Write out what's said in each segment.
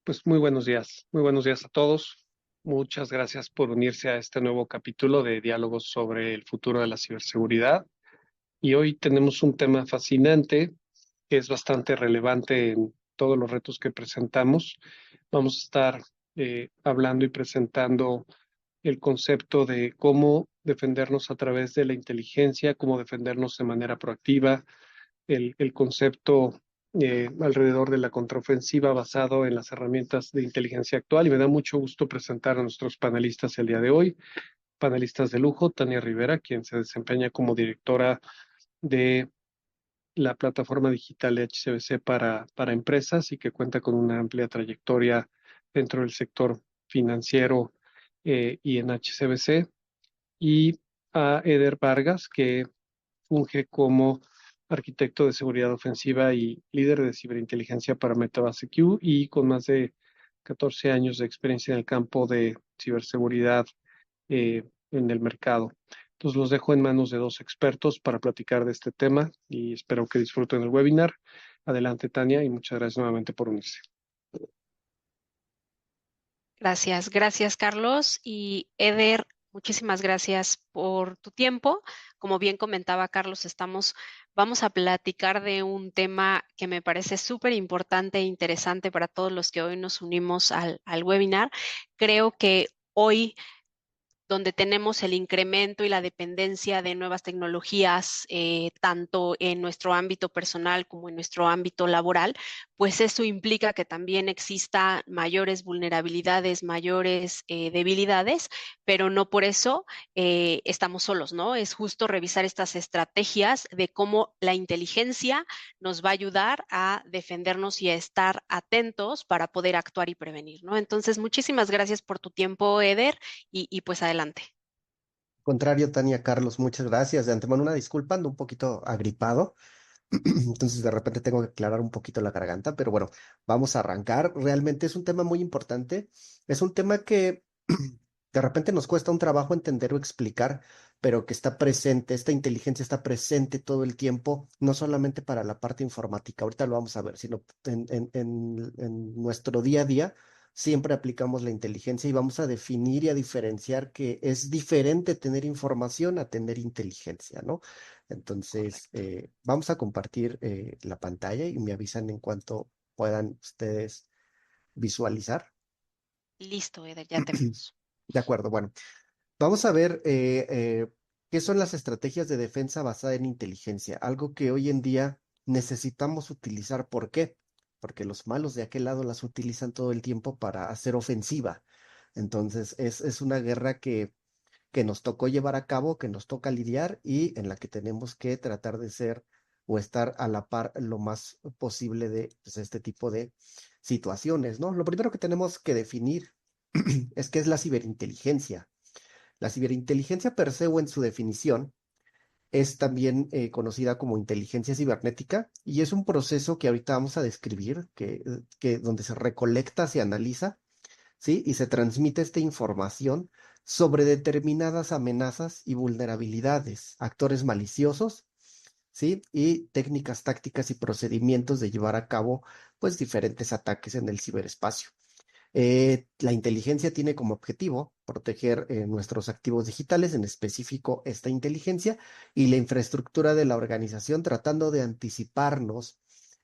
Pues muy buenos días a todos. Muchas gracias por unirse a este nuevo capítulo de diálogos sobre el futuro de la ciberseguridad. Y hoy tenemos un tema fascinante que es bastante relevante en todos los retos que presentamos. Vamos a estar hablando y presentando el concepto de cómo defendernos a través de la inteligencia, cómo defendernos de manera proactiva, el concepto alrededor de la contraofensiva basado en las herramientas de inteligencia actual. Y me da mucho gusto presentar a nuestros panelistas el día de hoy. Panelistas de lujo, Tania Rivera, quien se desempeña como directora de la plataforma digital de HCBC para empresas y que cuenta con una amplia trayectoria dentro del sector financiero y en HCBC. Y a Eder Vargas, que funge como arquitecto de seguridad ofensiva y líder de ciberinteligencia para Metabase Q y con más de 14 años de experiencia en el campo de ciberseguridad en el mercado. Entonces los dejo en manos de dos expertos para platicar de este tema y espero que disfruten el webinar. Adelante, Tania, y muchas gracias nuevamente por unirse. Gracias, Carlos. Y Eder, muchísimas gracias por tu tiempo. Como bien comentaba Carlos, vamos a platicar de un tema que me parece súper importante e interesante para todos los que hoy nos unimos al webinar. Creo que hoy donde tenemos el incremento y la dependencia de nuevas tecnologías, tanto en nuestro ámbito personal como en nuestro ámbito laboral, pues eso implica que también exista mayores vulnerabilidades, mayores debilidades, pero no por eso estamos solos, ¿no? Es justo revisar estas estrategias de cómo la inteligencia nos va a ayudar a defendernos y a estar atentos para poder actuar y prevenir, ¿no? Entonces, muchísimas gracias por tu tiempo, Eder y pues adelante. Contrario, Tania, Carlos, muchas gracias. De antemano una disculpa, ando un poquito agripado, entonces de repente tengo que aclarar un poquito la garganta, pero bueno, vamos a arrancar. Realmente es un tema muy importante, es un tema que de repente nos cuesta un trabajo entender o explicar, pero que está presente, esta inteligencia está presente todo el tiempo, no solamente para la parte informática, ahorita lo vamos a ver, sino en nuestro día a día. Siempre aplicamos la inteligencia y vamos a definir y a diferenciar que es diferente tener información a tener inteligencia, ¿no? Entonces, Correcto. vamos a compartir la pantalla y me avisan en cuanto puedan ustedes visualizar. Listo, Eder, ya te vemos. De acuerdo, bueno, vamos a ver qué son las estrategias de defensa basada en inteligencia, algo que hoy en día necesitamos utilizar. ¿Por qué? Porque los malos de aquel lado las utilizan todo el tiempo para hacer ofensiva. Entonces, es una guerra que nos tocó llevar a cabo, que nos toca lidiar y en la que tenemos que tratar de ser o estar a la par lo más posible de pues, este tipo de situaciones, ¿no? Lo primero que tenemos que definir es qué es la ciberinteligencia. La ciberinteligencia per se o en su definición es también conocida como inteligencia cibernética y es un proceso que ahorita vamos a describir, que donde se recolecta, se analiza, ¿sí? Y se transmite esta información sobre determinadas amenazas y vulnerabilidades, actores maliciosos, ¿sí? Y técnicas, tácticas y procedimientos de llevar a cabo, pues, diferentes ataques en el ciberespacio. La inteligencia tiene como objetivo proteger nuestros activos digitales, en específico esta inteligencia y la infraestructura de la organización, tratando de anticiparnos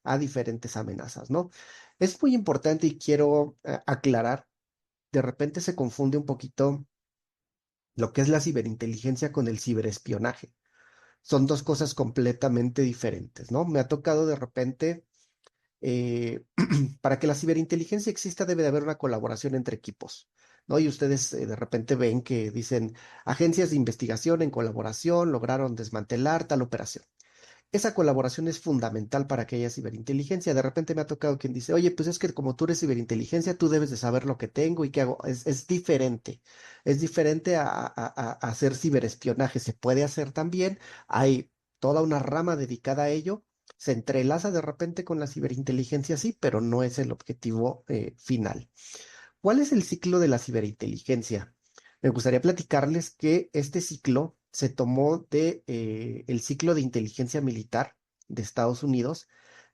a diferentes amenazas, ¿no? Es muy importante y quiero aclarar, de repente se confunde un poquito lo que es la ciberinteligencia con el ciberespionaje. Son dos cosas completamente diferentes, ¿no? Me ha tocado de repente eh, para que la ciberinteligencia exista debe de haber una colaboración entre equipos, ¿no? Y ustedes de repente ven que dicen agencias de investigación en colaboración lograron desmantelar tal operación. Esa colaboración es fundamental para que haya ciberinteligencia. De repente me ha tocado quien dice, oye, pues es que como tú eres ciberinteligencia, tú debes de saber lo que tengo y qué hago. Es diferente a hacer ciberespionaje. Se puede hacer también. Hay toda una rama dedicada a ello. Se entrelaza de repente con la ciberinteligencia, sí, pero no es el objetivo final. ¿Cuál es el ciclo de la ciberinteligencia? Me gustaría platicarles que este ciclo se tomó de el ciclo de inteligencia militar de Estados Unidos,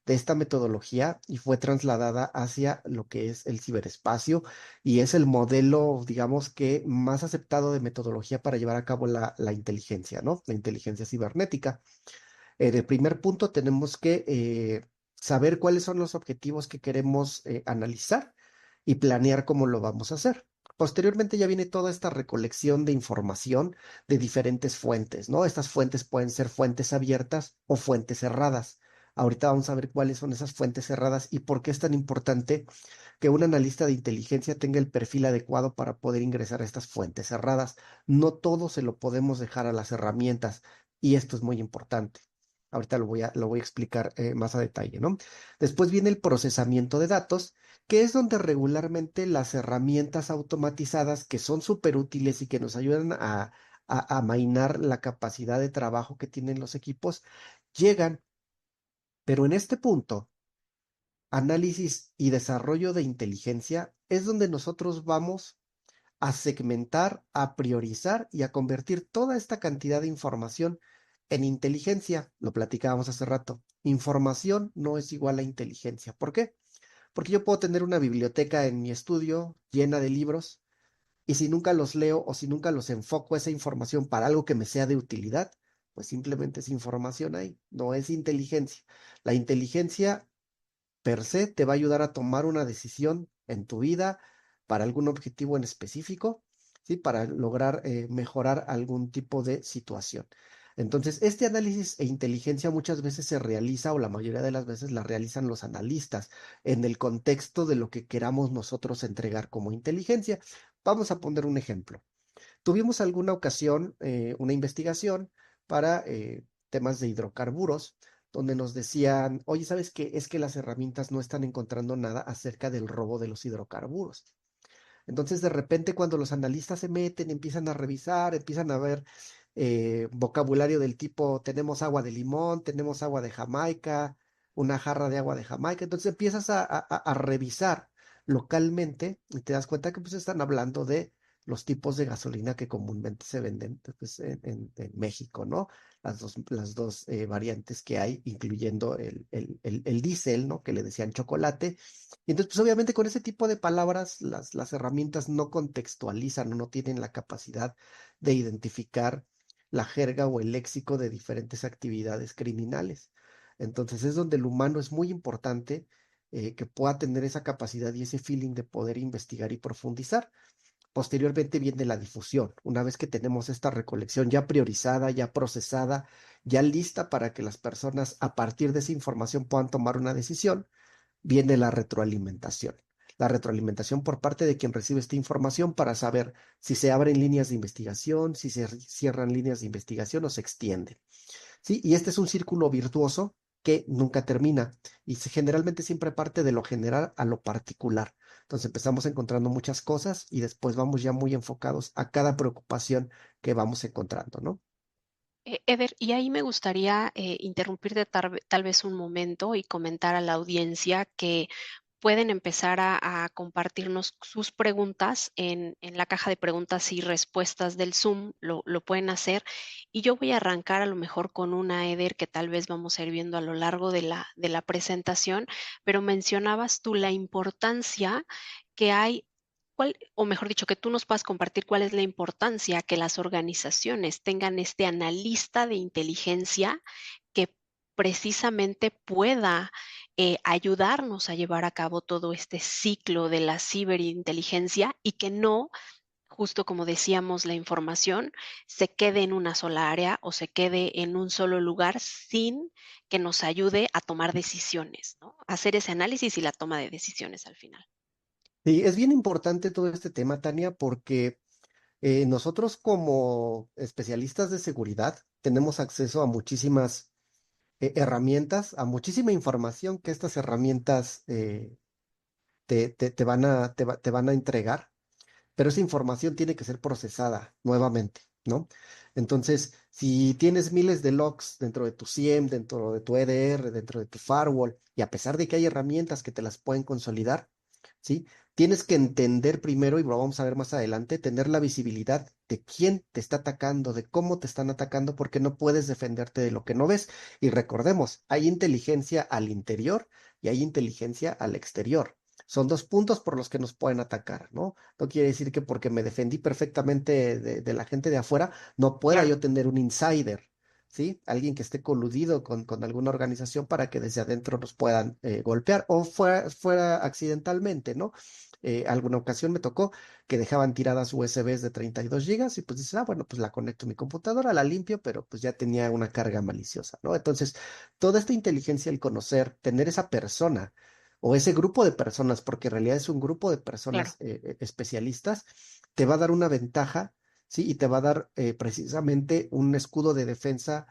de esta metodología y fue trasladada hacia lo que es el ciberespacio y es el modelo, digamos que más aceptado de metodología para llevar a cabo la inteligencia, ¿no? La inteligencia cibernética. En el primer punto tenemos que saber cuáles son los objetivos que queremos analizar y planear cómo lo vamos a hacer. Posteriormente ya viene toda esta recolección de información de diferentes fuentes, ¿no? Estas fuentes pueden ser fuentes abiertas o fuentes cerradas. Ahorita vamos a ver cuáles son esas fuentes cerradas y por qué es tan importante que un analista de inteligencia tenga el perfil adecuado para poder ingresar a estas fuentes cerradas. No todo se lo podemos dejar a las herramientas y esto es muy importante. Ahorita lo voy a explicar más a detalle, ¿no? Después viene el procesamiento de datos, que es donde regularmente las herramientas automatizadas que son súper útiles y que nos ayudan a amainar la capacidad de trabajo que tienen los equipos, llegan. Pero en este punto, análisis y desarrollo de inteligencia es donde nosotros vamos a segmentar, a priorizar y a convertir toda esta cantidad de información en inteligencia. Lo platicábamos hace rato. Información no es igual a inteligencia. ¿Por qué? Porque yo puedo tener una biblioteca en mi estudio llena de libros y si nunca los leo o si nunca los enfoco esa información para algo que me sea de utilidad, pues simplemente es información ahí, no es inteligencia. La inteligencia per se te va a ayudar a tomar una decisión en tu vida para algún objetivo en específico, ¿sí? Para lograr mejorar algún tipo de situación. Entonces, este análisis e inteligencia muchas veces se realiza o la mayoría de las veces la realizan los analistas en el contexto de lo que queramos nosotros entregar como inteligencia. Vamos a poner un ejemplo. Tuvimos alguna ocasión una investigación para temas de hidrocarburos, donde nos decían, oye, ¿sabes qué? Es que las herramientas no están encontrando nada acerca del robo de los hidrocarburos. Entonces, de repente, cuando los analistas se meten, empiezan a revisar, empiezan a ver vocabulario del tipo, tenemos agua de limón, tenemos agua de Jamaica, una jarra de agua de Jamaica. Entonces empiezas a revisar localmente y te das cuenta que pues están hablando de los tipos de gasolina que comúnmente se venden pues, en México, ¿no? Las dos variantes que hay, incluyendo el diésel, ¿no? Que le decían chocolate. Y entonces, pues obviamente con ese tipo de palabras, las herramientas no contextualizan o no tienen la capacidad de identificar la jerga o el léxico de diferentes actividades criminales. Entonces es donde el humano es muy importante que pueda tener esa capacidad y ese feeling de poder investigar y profundizar. Posteriormente viene la difusión. Una vez que tenemos esta recolección ya priorizada, ya procesada, ya lista para que las personas a partir de esa información puedan tomar una decisión, viene la retroalimentación. La retroalimentación por parte de quien recibe esta información para saber si se abren líneas de investigación, si se cierran líneas de investigación o se extienden. ¿Sí? Y este es un círculo virtuoso que nunca termina y generalmente siempre parte de lo general a lo particular. Entonces empezamos encontrando muchas cosas y después vamos ya muy enfocados a cada preocupación que vamos encontrando, ¿no? Eder, y ahí me gustaría interrumpirte tal vez un momento y comentar a la audiencia que pueden empezar a compartirnos sus preguntas en la caja de preguntas y respuestas del Zoom, lo pueden hacer. Y yo voy a arrancar a lo mejor con una, Eder, que tal vez vamos a ir viendo a lo largo de la presentación, pero mencionabas tú la importancia que hay. O mejor dicho, que tú nos puedas compartir cuál es la importancia que las organizaciones tengan este analista de inteligencia que precisamente pueda ayudarnos a llevar a cabo todo este ciclo de la ciberinteligencia y que no, justo como decíamos, la información se quede en una sola área o se quede en un solo lugar sin que nos ayude a tomar decisiones, ¿no? Hacer ese análisis y la toma de decisiones al final. Sí, es bien importante todo este tema, Tania, porque nosotros como especialistas de seguridad tenemos acceso a muchísimas herramientas, a muchísima información que estas herramientas te van a entregar, pero esa información tiene que ser procesada nuevamente, ¿no? Entonces, si tienes miles de logs dentro de tu SIEM, dentro de tu EDR, dentro de tu firewall, y a pesar de que hay herramientas que te las pueden consolidar, ¿sí? Tienes que entender primero, y lo vamos a ver más adelante, tener la visibilidad de quién te está atacando, de cómo te están atacando, porque no puedes defenderte de lo que no ves. Y recordemos, hay inteligencia al interior y hay inteligencia al exterior. Son dos puntos por los que nos pueden atacar, ¿no? No quiere decir que porque me defendí perfectamente de la gente de afuera, no pueda Claro, yo tener un insider, ¿sí? Alguien que esté coludido con alguna organización para que desde adentro nos puedan golpear o fuera accidentalmente, ¿no? Alguna ocasión me tocó que dejaban tiradas USBs de 32 gigas y pues dices, bueno, pues la conecto a mi computadora, la limpio, pero pues ya tenía una carga maliciosa, ¿no? Entonces, toda esta inteligencia, el conocer, tener esa persona o ese grupo de personas, porque en realidad es un grupo de claro. personas especialistas, te va a dar una ventaja, ¿sí? Y te va a dar precisamente un escudo de defensa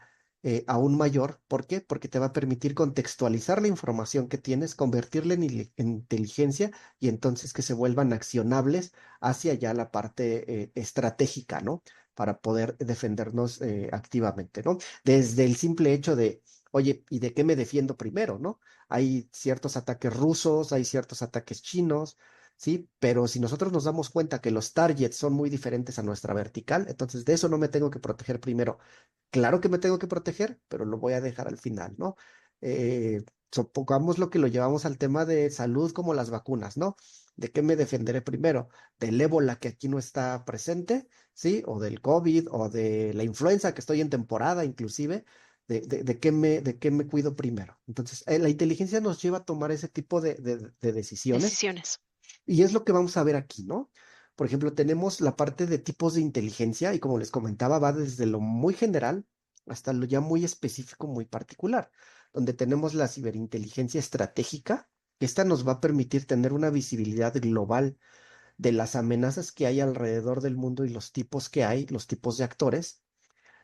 aún mayor. ¿Por qué? Porque te va a permitir contextualizar la información que tienes, convertirla en inteligencia y entonces que se vuelvan accionables hacia ya la parte estratégica, ¿no? Para poder defendernos activamente, ¿no? Desde el simple hecho de, oye, ¿y de qué me defiendo primero, no? Hay ciertos ataques rusos, hay ciertos ataques chinos, ¿sí? Pero si nosotros nos damos cuenta que los targets son muy diferentes a nuestra vertical, entonces de eso no me tengo que proteger primero. Claro que me tengo que proteger, pero lo voy a dejar al final, ¿no? Supongamos lo que lo llevamos al tema de salud como las vacunas, ¿no? ¿De qué me defenderé primero? ¿Del ébola que aquí no está presente? ¿Sí? ¿O del COVID? ¿O de la influenza que estoy en temporada inclusive? De qué me cuido primero? Entonces, la inteligencia nos lleva a tomar ese tipo de decisiones Decisiones. y es lo que vamos a ver aquí, ¿no? Por ejemplo, tenemos la parte de tipos de inteligencia y como les comentaba, va desde lo muy general hasta lo ya muy específico, muy particular, donde tenemos la ciberinteligencia estratégica, que esta nos va a permitir tener una visibilidad global de las amenazas que hay alrededor del mundo y los tipos que hay, los tipos de actores.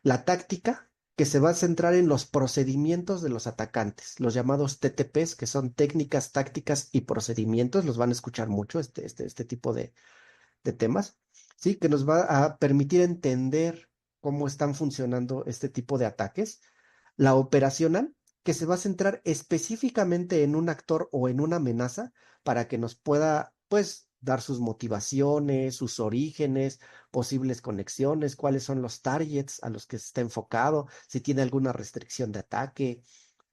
La táctica, que se va a centrar en los procedimientos de los atacantes, los llamados TTPs, que son técnicas, tácticas y procedimientos, los van a escuchar mucho este tipo de temas, ¿sí? Que nos va a permitir entender cómo están funcionando este tipo de ataques. La operacional, que se va a centrar específicamente en un actor o en una amenaza para que nos pueda, pues, dar sus motivaciones, sus orígenes, posibles conexiones, cuáles son los targets a los que se está enfocado, si tiene alguna restricción de ataque,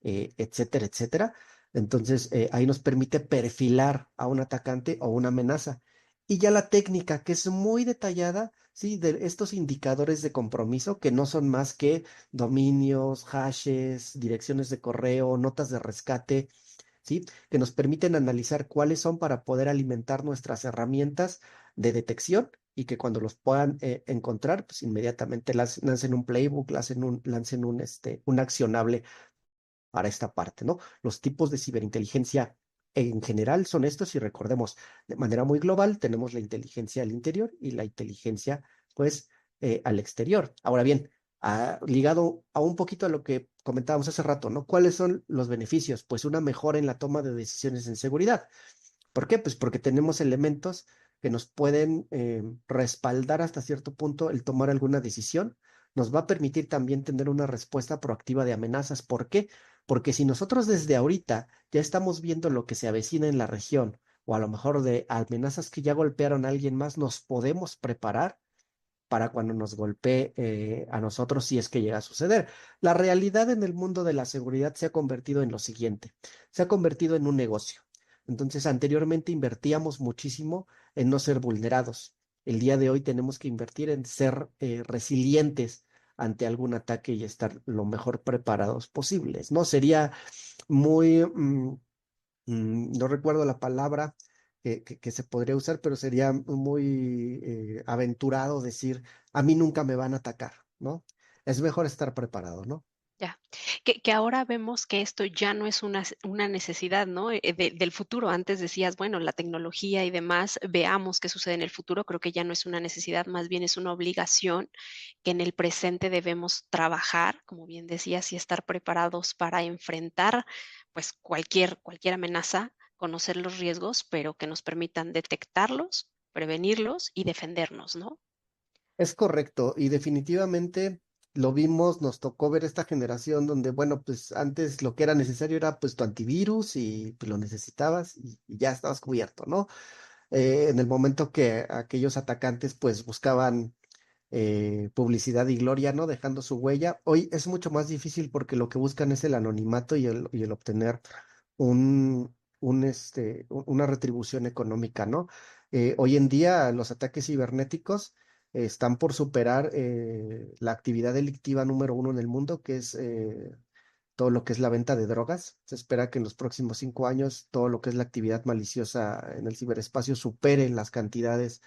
etcétera, etcétera. Entonces, ahí nos permite perfilar a un atacante o una amenaza. Y ya la técnica, que es muy detallada, sí, de estos indicadores de compromiso que no son más que dominios, hashes, direcciones de correo, notas de rescate, ¿sí? Que nos permiten analizar cuáles son para poder alimentar nuestras herramientas de detección y que cuando los puedan encontrar, pues inmediatamente lancen un playbook, lancen un accionable para esta parte, ¿no? Los tipos de ciberinteligencia en general son estos y recordemos, de manera muy global tenemos la inteligencia al interior y la inteligencia, pues, al exterior. Ahora bien, ligado a un poquito a lo que comentábamos hace rato, ¿no? ¿Cuáles son los beneficios? Pues una mejora en la toma de decisiones en seguridad. ¿Por qué? Pues porque tenemos elementos que nos pueden respaldar hasta cierto punto el tomar alguna decisión. Nos va a permitir también tener una respuesta proactiva de amenazas. ¿Por qué? Porque si nosotros desde ahorita ya estamos viendo lo que se avecina en la región o a lo mejor de amenazas que ya golpearon a alguien más, nos podemos preparar para cuando nos golpee a nosotros si es que llega a suceder. La realidad en el mundo de la seguridad se ha convertido en lo siguiente, se ha convertido en un negocio. Entonces, anteriormente invertíamos muchísimo en no ser vulnerados. El día de hoy tenemos que invertir en ser resilientes ante algún ataque y estar lo mejor preparados posibles, ¿no? Sería muy, no recuerdo la palabra que se podría usar, pero sería muy aventurado decir, a mí nunca me van a atacar, ¿no? Es mejor estar preparado, ¿no? Ya, que ahora vemos que esto ya no es una necesidad, ¿no? Del futuro. Antes decías, bueno, la tecnología y demás, veamos qué sucede en el futuro. Creo que ya no es una necesidad, más bien es una obligación que en el presente debemos trabajar, como bien decías, y estar preparados para enfrentar, pues, cualquier amenaza, conocer los riesgos, pero que nos permitan detectarlos, prevenirlos y defendernos, ¿no? Es correcto y definitivamente lo vimos, nos tocó ver esta generación donde, bueno, pues antes lo que era necesario era pues tu antivirus y pues, lo necesitabas y ya estabas cubierto, ¿no? En el momento que aquellos atacantes pues buscaban publicidad y gloria, ¿no? Dejando su huella. Hoy es mucho más difícil porque lo que buscan es el anonimato y el obtener una retribución económica, ¿no? Hoy en día los ataques cibernéticos están por superar la actividad delictiva número uno en el mundo, que es todo lo que es la venta de drogas. Se espera que en los próximos 5 años todo lo que es la actividad maliciosa en el ciberespacio supere las cantidades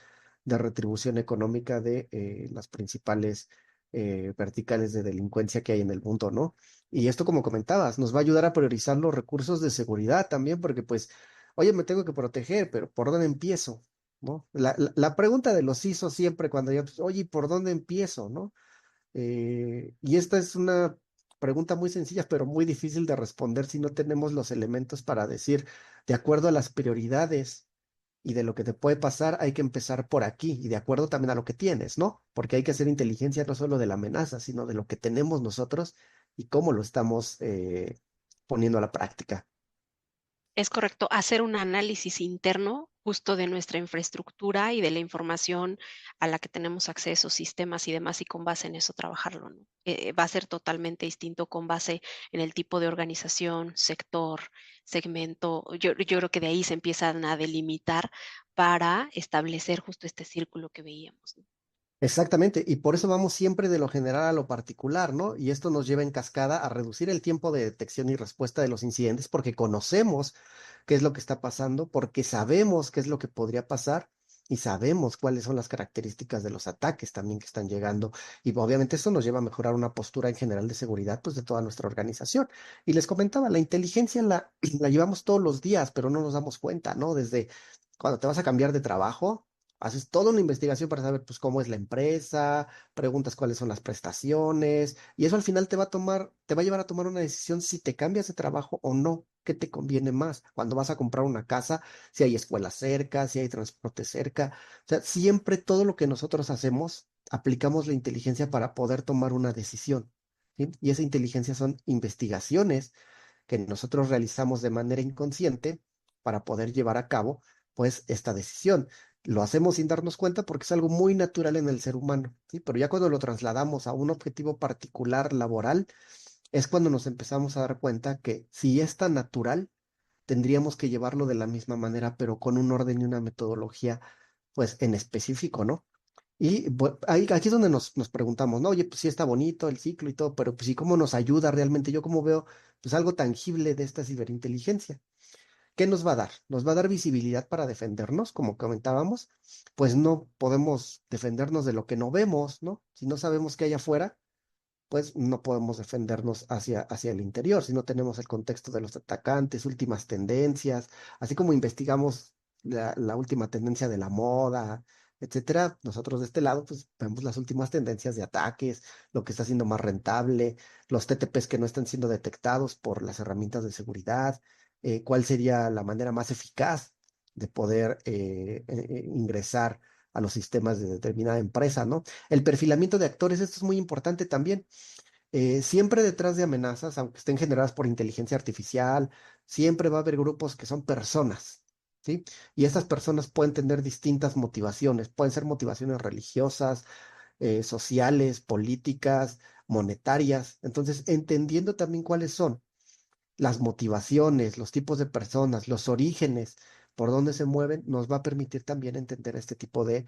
de retribución económica de las principales verticales de delincuencia que hay en el mundo, ¿no? Y esto, como comentabas, nos va a ayudar a priorizar los recursos de seguridad también, porque pues, oye, me tengo que proteger, pero ¿por dónde empiezo? ¿No? La pregunta de los CISO siempre cuando yo, pues, oye, ¿por dónde empiezo? ¿No? Y esta es una pregunta muy sencilla, pero muy difícil de responder si no tenemos los elementos para decir, de acuerdo a las prioridades y de lo que te puede pasar, hay que empezar por aquí y de acuerdo también a lo que tienes, ¿no? Porque hay que hacer inteligencia no solo de la amenaza, sino de lo que tenemos nosotros y cómo lo estamos poniendo a la práctica. Es correcto, hacer un análisis interno justo de nuestra infraestructura y de la información a la que tenemos acceso, sistemas y demás, y con base en eso trabajarlo, ¿no? Va a ser totalmente distinto con base en el tipo de organización, sector, segmento. Yo creo que de ahí se empiezan a delimitar para establecer justo este círculo que veíamos, ¿no? Exactamente, y por eso vamos siempre de lo general a lo particular, ¿no? Y esto nos lleva en cascada a reducir el tiempo de detección y respuesta de los incidentes porque conocemos qué es lo que está pasando, porque sabemos qué es lo que podría pasar y sabemos cuáles son las características de los ataques también que están llegando. Y obviamente esto nos lleva a mejorar una postura en general de seguridad, pues de toda nuestra organización. Y les comentaba, la inteligencia la llevamos todos los días, pero no nos damos cuenta, ¿no? Desde cuando te vas a cambiar de trabajo. Haces toda una investigación para saber pues cómo es la empresa, preguntas cuáles son las prestaciones, y eso al final te va a llevar a tomar una decisión si te cambias de trabajo o no, qué te conviene más. Cuando vas a comprar una casa, si hay escuela cerca, si hay transporte cerca. O sea, siempre todo lo que nosotros hacemos, aplicamos la inteligencia para poder tomar una decisión. ¿Sí? Y esa inteligencia son investigaciones que nosotros realizamos de manera inconsciente para poder llevar a cabo, pues, esta decisión. Lo hacemos sin darnos cuenta porque es algo muy natural en el ser humano, ¿sí? Pero ya cuando lo trasladamos a un objetivo particular laboral, es cuando nos empezamos a dar cuenta que si es tan natural, tendríamos que llevarlo de la misma manera, pero con un orden y una metodología, pues, en específico, ¿no? Y aquí es donde nos preguntamos, ¿no? Oye, pues sí está bonito el ciclo y todo, pero pues sí, ¿cómo nos ayuda realmente? Yo cómo veo, pues algo tangible de esta ciberinteligencia. ¿Qué nos va a dar? Nos va a dar visibilidad para defendernos, como comentábamos, pues no podemos defendernos de lo que no vemos, ¿no? Si no sabemos qué hay afuera, pues no podemos defendernos hacia el interior, si no tenemos el contexto de los atacantes, últimas tendencias, así como investigamos la última tendencia de la moda, etcétera. Nosotros de este lado, pues vemos las últimas tendencias de ataques, lo que está siendo más rentable, los TTPs que no están siendo detectados por las herramientas de seguridad, cuál sería la manera más eficaz de poder ingresar a los sistemas de determinada empresa, ¿no? El perfilamiento de actores, esto es muy importante también. Siempre detrás de amenazas, aunque estén generadas por inteligencia artificial, siempre va a haber grupos que son personas, ¿sí? Y estas personas pueden tener distintas motivaciones, pueden ser motivaciones religiosas, sociales, políticas, monetarias. Entonces, entendiendo también cuáles son las motivaciones, los tipos de personas, los orígenes, por dónde se mueven, nos va a permitir también entender este tipo de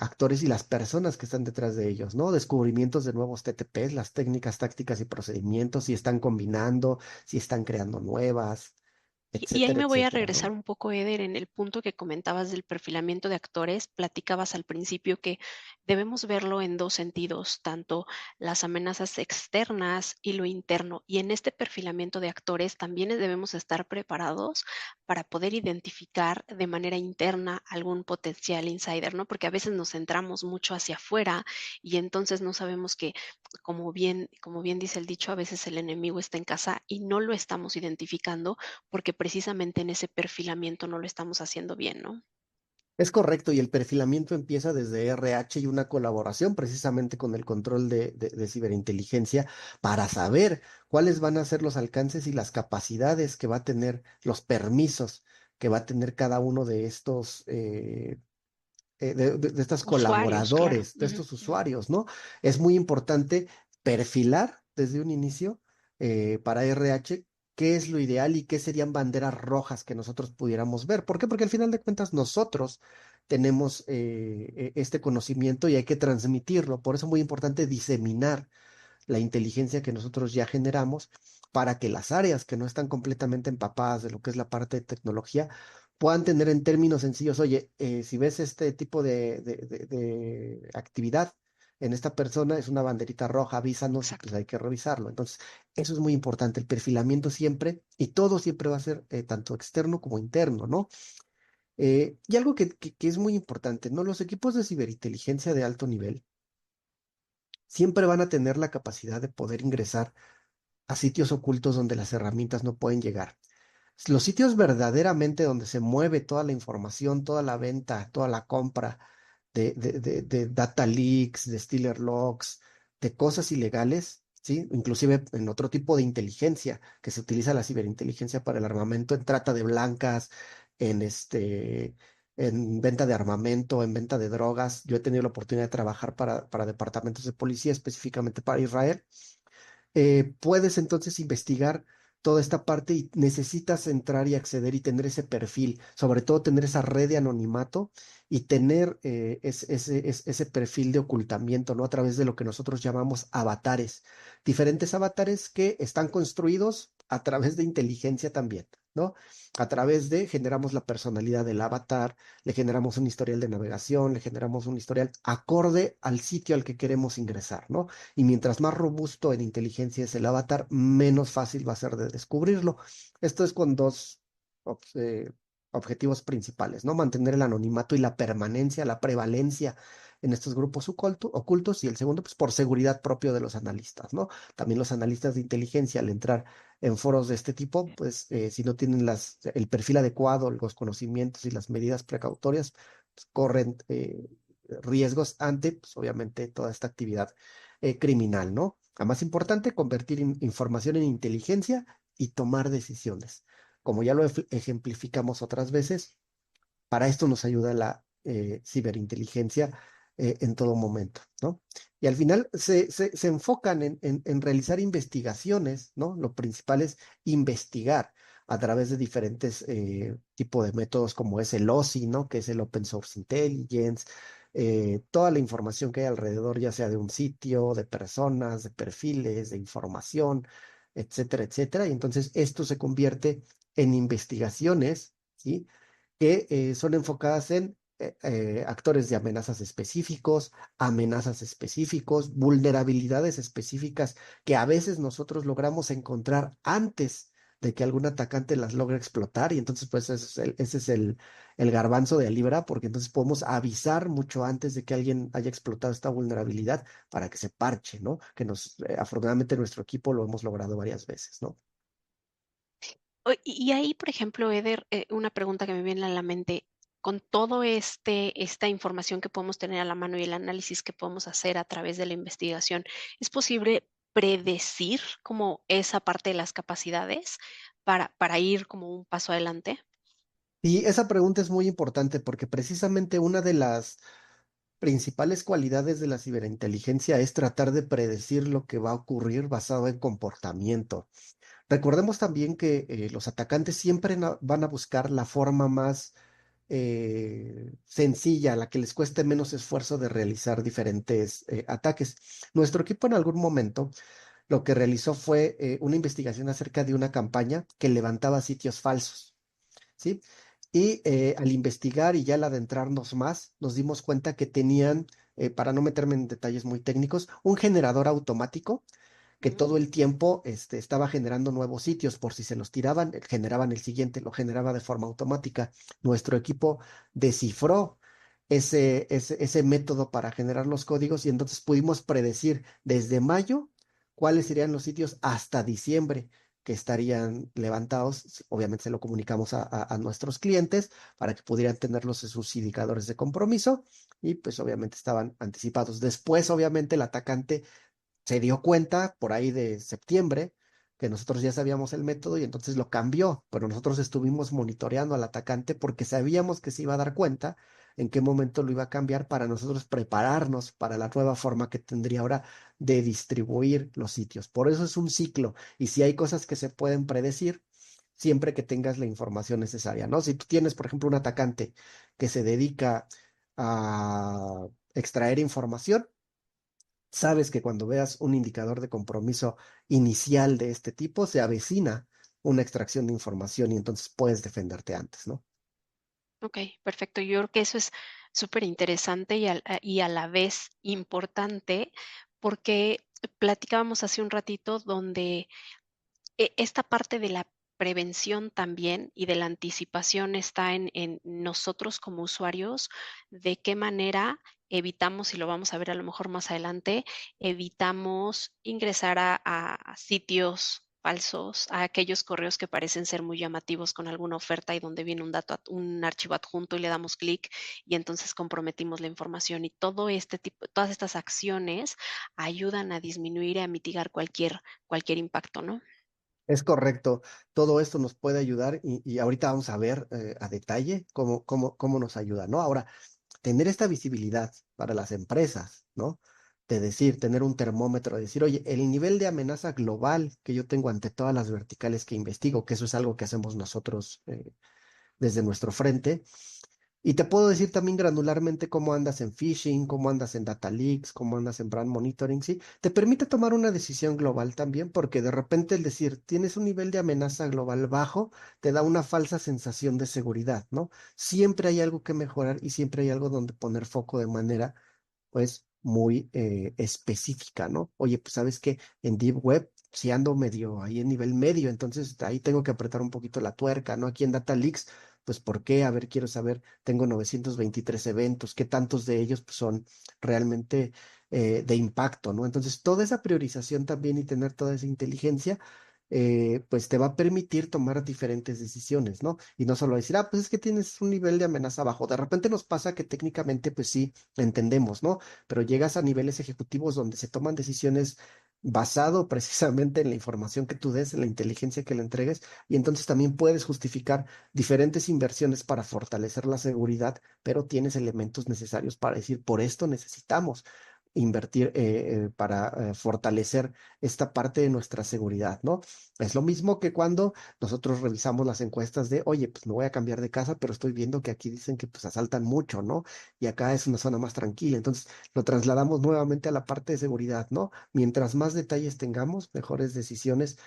actores y las personas que están detrás de ellos, ¿no? Descubrimientos de nuevos TTPs, las técnicas, tácticas y procedimientos, si están combinando, si están creando nuevas, Y ahí etcétera, me voy a etcétera, regresar ¿no? un poco, Eder, en el punto que comentabas del perfilamiento de actores. Platicabas al principio que debemos verlo en dos sentidos, tanto las amenazas externas y lo interno. Y en este perfilamiento de actores también debemos estar preparados para poder identificar de manera interna algún potencial insider, ¿no? Porque a veces nos centramos mucho hacia afuera y entonces no sabemos que, como bien dice el dicho, a veces el enemigo está en casa y no lo estamos identificando porque precisamente en ese perfilamiento no lo estamos haciendo bien, ¿no? Es correcto, y el perfilamiento empieza desde RH y una colaboración precisamente con el control de ciberinteligencia para saber cuáles van a ser los alcances y las capacidades que va a tener, los permisos que va a tener cada uno de estos, de estos Usuarios, claro. colaboradores, de estos usuarios, ¿no? Es muy importante perfilar desde un inicio para RH qué es lo ideal y qué serían banderas rojas que nosotros pudiéramos ver. ¿Por qué? Porque al final de cuentas nosotros tenemos este conocimiento y hay que transmitirlo. Por eso es muy importante diseminar la inteligencia que nosotros ya generamos para que las áreas que no están completamente empapadas de lo que es la parte de tecnología puedan tener en términos sencillos, oye, si ves este tipo de actividad en esta persona, es una banderita roja, avísanos y pues Exacto. hay que revisarlo. Entonces, eso es muy importante, el perfilamiento siempre, y todo siempre va a ser tanto externo como interno, ¿no? Y algo que es muy importante, ¿no? Los equipos de ciberinteligencia de alto nivel siempre van a tener la capacidad de poder ingresar a sitios ocultos donde las herramientas no pueden llegar. Los sitios verdaderamente donde se mueve toda la información, toda la venta, toda la compra de data leaks, de stealer logs, de cosas ilegales, ¿sí? Inclusive en otro tipo de inteligencia que se utiliza la ciberinteligencia para el armamento, en trata de blancas, en en venta de armamento, en venta de drogas. Yo he tenido la oportunidad de trabajar para departamentos de policía, específicamente para Israel. Puedes entonces investigar toda esta parte y necesitas entrar y acceder y tener ese perfil, sobre todo tener esa red de anonimato y tener ese perfil de ocultamiento, ¿no? A través de lo que nosotros llamamos avatares, diferentes avatares que están construidos a través de inteligencia también, ¿no? A través de generamos la personalidad del avatar, le generamos un historial de navegación, le generamos un historial acorde al sitio al que queremos ingresar, ¿no? Y mientras más robusto en inteligencia es el avatar, menos fácil va a ser de descubrirlo. Esto es con dos ob- eh, objetivos principales, ¿no? Mantener el anonimato y la permanencia, la prevalencia en estos grupos ocultos. Y el segundo, pues por seguridad propio de los analistas, ¿no? También los analistas de inteligencia al entrar en foros de este tipo, pues si no tienen el perfil adecuado, los conocimientos y las medidas precautorias, pues, corren riesgos ante, pues, obviamente, toda esta actividad criminal, ¿no? La más importante, convertir información en inteligencia y tomar decisiones. Como ya lo ejemplificamos otras veces, para esto nos ayuda la ciberinteligencia en todo momento, ¿no? Y al final se enfocan en realizar investigaciones, ¿no? Lo principal es investigar a través de diferentes tipos de métodos como es el OSI, ¿no? Que es el Open Source Intelligence, toda la información que hay alrededor, ya sea de un sitio, de personas, de perfiles, de información, etcétera, etcétera. Y entonces esto se convierte en investigaciones, ¿sí? Que son enfocadas en actores de amenazas específicos, vulnerabilidades específicas que a veces nosotros logramos encontrar antes de que algún atacante las logre explotar. Y entonces, pues, ese es el garbanzo de libra, porque entonces podemos avisar mucho antes de que alguien haya explotado esta vulnerabilidad para que se parche, ¿no? Que afortunadamente nuestro equipo lo hemos logrado varias veces, ¿no? Y ahí, por ejemplo, Eder, una pregunta que me viene a la mente, con todo esta información que podemos tener a la mano y el análisis que podemos hacer a través de la investigación, ¿es posible predecir como esa parte de las capacidades para ir como un paso adelante? Y esa pregunta es muy importante porque precisamente una de las principales cualidades de la ciberinteligencia es tratar de predecir lo que va a ocurrir basado en comportamiento. Recordemos también que los atacantes siempre van a buscar la forma más sencilla, la que les cueste menos esfuerzo de realizar diferentes ataques. Nuestro equipo en algún momento lo que realizó fue una investigación acerca de una campaña que levantaba sitios falsos. ¿Sí? Y al investigar y ya al adentrarnos más, nos dimos cuenta que tenían, para no meterme en detalles muy técnicos, un generador automático que todo Mm. el tiempo estaba generando nuevos sitios. Por si se los tiraban, generaban el siguiente, lo generaba de forma automática. Nuestro equipo descifró ese método para generar los códigos y entonces pudimos predecir desde mayo cuáles serían los sitios hasta diciembre que estarían levantados, obviamente se lo comunicamos a nuestros clientes para que pudieran tenerlos en sus indicadores de compromiso y pues obviamente estaban anticipados. Después, obviamente, el atacante se dio cuenta por ahí de septiembre que nosotros ya sabíamos el método y entonces lo cambió, pero nosotros estuvimos monitoreando al atacante porque sabíamos que se iba a dar cuenta en qué momento lo iba a cambiar para nosotros prepararnos para la nueva forma que tendría ahora de distribuir los sitios. Por eso es un ciclo y si hay cosas que se pueden predecir, siempre que tengas la información necesaria, ¿no? Si tú tienes, por ejemplo, un atacante que se dedica a extraer información, sabes que cuando veas un indicador de compromiso inicial de este tipo, se avecina una extracción de información y entonces puedes defenderte antes, ¿no? Ok, perfecto. Yo creo que eso es súper interesante y a la vez importante porque platicábamos hace un ratito donde esta parte de la prevención también y de la anticipación está en nosotros como usuarios, de qué manera evitamos, y lo vamos a ver a lo mejor más adelante, evitamos ingresar a sitios falsos, a aquellos correos que parecen ser muy llamativos con alguna oferta y donde viene un dato, un archivo adjunto y le damos clic y entonces comprometimos la información y todo este tipo, todas estas acciones ayudan a disminuir y a mitigar cualquier impacto, ¿no? Es correcto, todo esto nos puede ayudar y ahorita vamos a ver a detalle cómo nos ayuda, ¿no? Ahora, tener esta visibilidad para las empresas, ¿no? De decir, tener un termómetro, de decir, oye, el nivel de amenaza global que yo tengo ante todas las verticales que investigo, que eso es algo que hacemos nosotros desde nuestro frente. Y te puedo decir también granularmente cómo andas en phishing, cómo andas en data leaks, cómo andas en brand monitoring, ¿sí? Te permite tomar una decisión global también, porque de repente el decir tienes un nivel de amenaza global bajo, te da una falsa sensación de seguridad, ¿no? Siempre hay algo que mejorar y siempre hay algo donde poner foco de manera, pues, muy específica, ¿no? Oye, pues, ¿sabes qué? En Deep Web, si ando medio ahí en nivel medio, entonces ahí tengo que apretar un poquito la tuerca, ¿no? Aquí en Data Leaks pues ¿por qué? A ver, quiero saber, tengo 923 eventos, ¿qué tantos de ellos pues, son realmente de impacto, ¿no? Entonces, toda esa priorización también y tener toda esa inteligencia, pues te va a permitir tomar diferentes decisiones, ¿no? Y no solo decir, pues es que tienes un nivel de amenaza bajo. De repente nos pasa que técnicamente, pues sí, entendemos, ¿no? Pero llegas a niveles ejecutivos donde se toman decisiones basado precisamente en la información que tú des, en la inteligencia que le entregues, y entonces también puedes justificar diferentes inversiones para fortalecer la seguridad, pero tienes elementos necesarios para decir, por esto necesitamos invertir para fortalecer esta parte de nuestra seguridad, ¿no? Es lo mismo que cuando nosotros revisamos las encuestas de, oye, pues me voy a cambiar de casa, pero estoy viendo que aquí dicen que pues asaltan mucho, ¿no? Y acá es una zona más tranquila, entonces lo trasladamos nuevamente a la parte de seguridad, ¿no? Mientras más detalles tengamos, mejores decisiones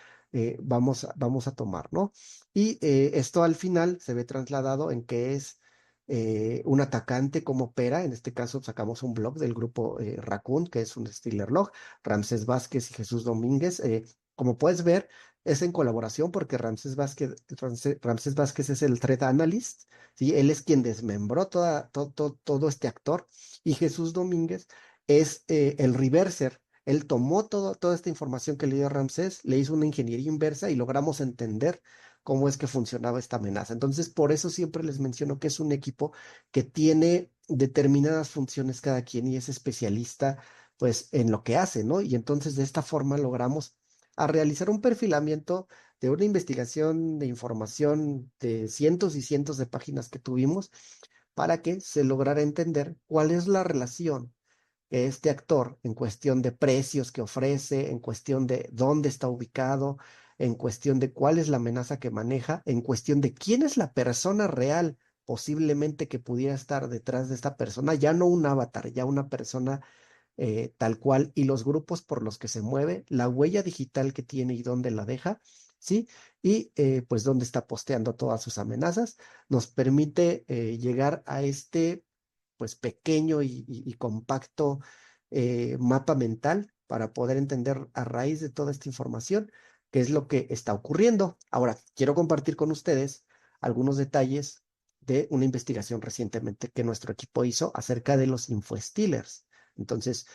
vamos a tomar, ¿no? Y esto al final se ve trasladado en que es un atacante, cómo opera. En este caso sacamos un blog del grupo Raccoon, que es un Stealer Log, Ramsés Vázquez y Jesús Domínguez. Como puedes ver, es en colaboración porque Ramsés Vázquez es el Threat Analyst, ¿sí? Él es quien desmembró todo este actor y Jesús Domínguez es el reverser. Él tomó toda esta información que le dio Ramsés, le hizo una ingeniería inversa y logramos entender cómo es que funcionaba esta amenaza. Entonces, por eso siempre les menciono que es un equipo que tiene determinadas funciones cada quien y es especialista, pues, en lo que hace, ¿no? Y entonces de esta forma logramos a realizar un perfilamiento de una investigación de información de cientos y cientos de páginas que tuvimos para que se lograra entender cuál es la relación que este actor en cuestión de precios que ofrece, en cuestión de dónde está ubicado, en cuestión de cuál es la amenaza que maneja, en cuestión de quién es la persona real posiblemente que pudiera estar detrás de esta persona, ya no un avatar, ya una persona tal cual, y los grupos por los que se mueve, la huella digital que tiene y dónde la deja, ¿sí? Y pues dónde está posteando todas sus amenazas, nos permite llegar a este pues pequeño y compacto mapa mental para poder entender a raíz de toda esta información qué es lo que está ocurriendo. Ahora, quiero compartir con ustedes algunos detalles de una investigación recientemente que nuestro equipo hizo acerca de los infostealers. Entonces,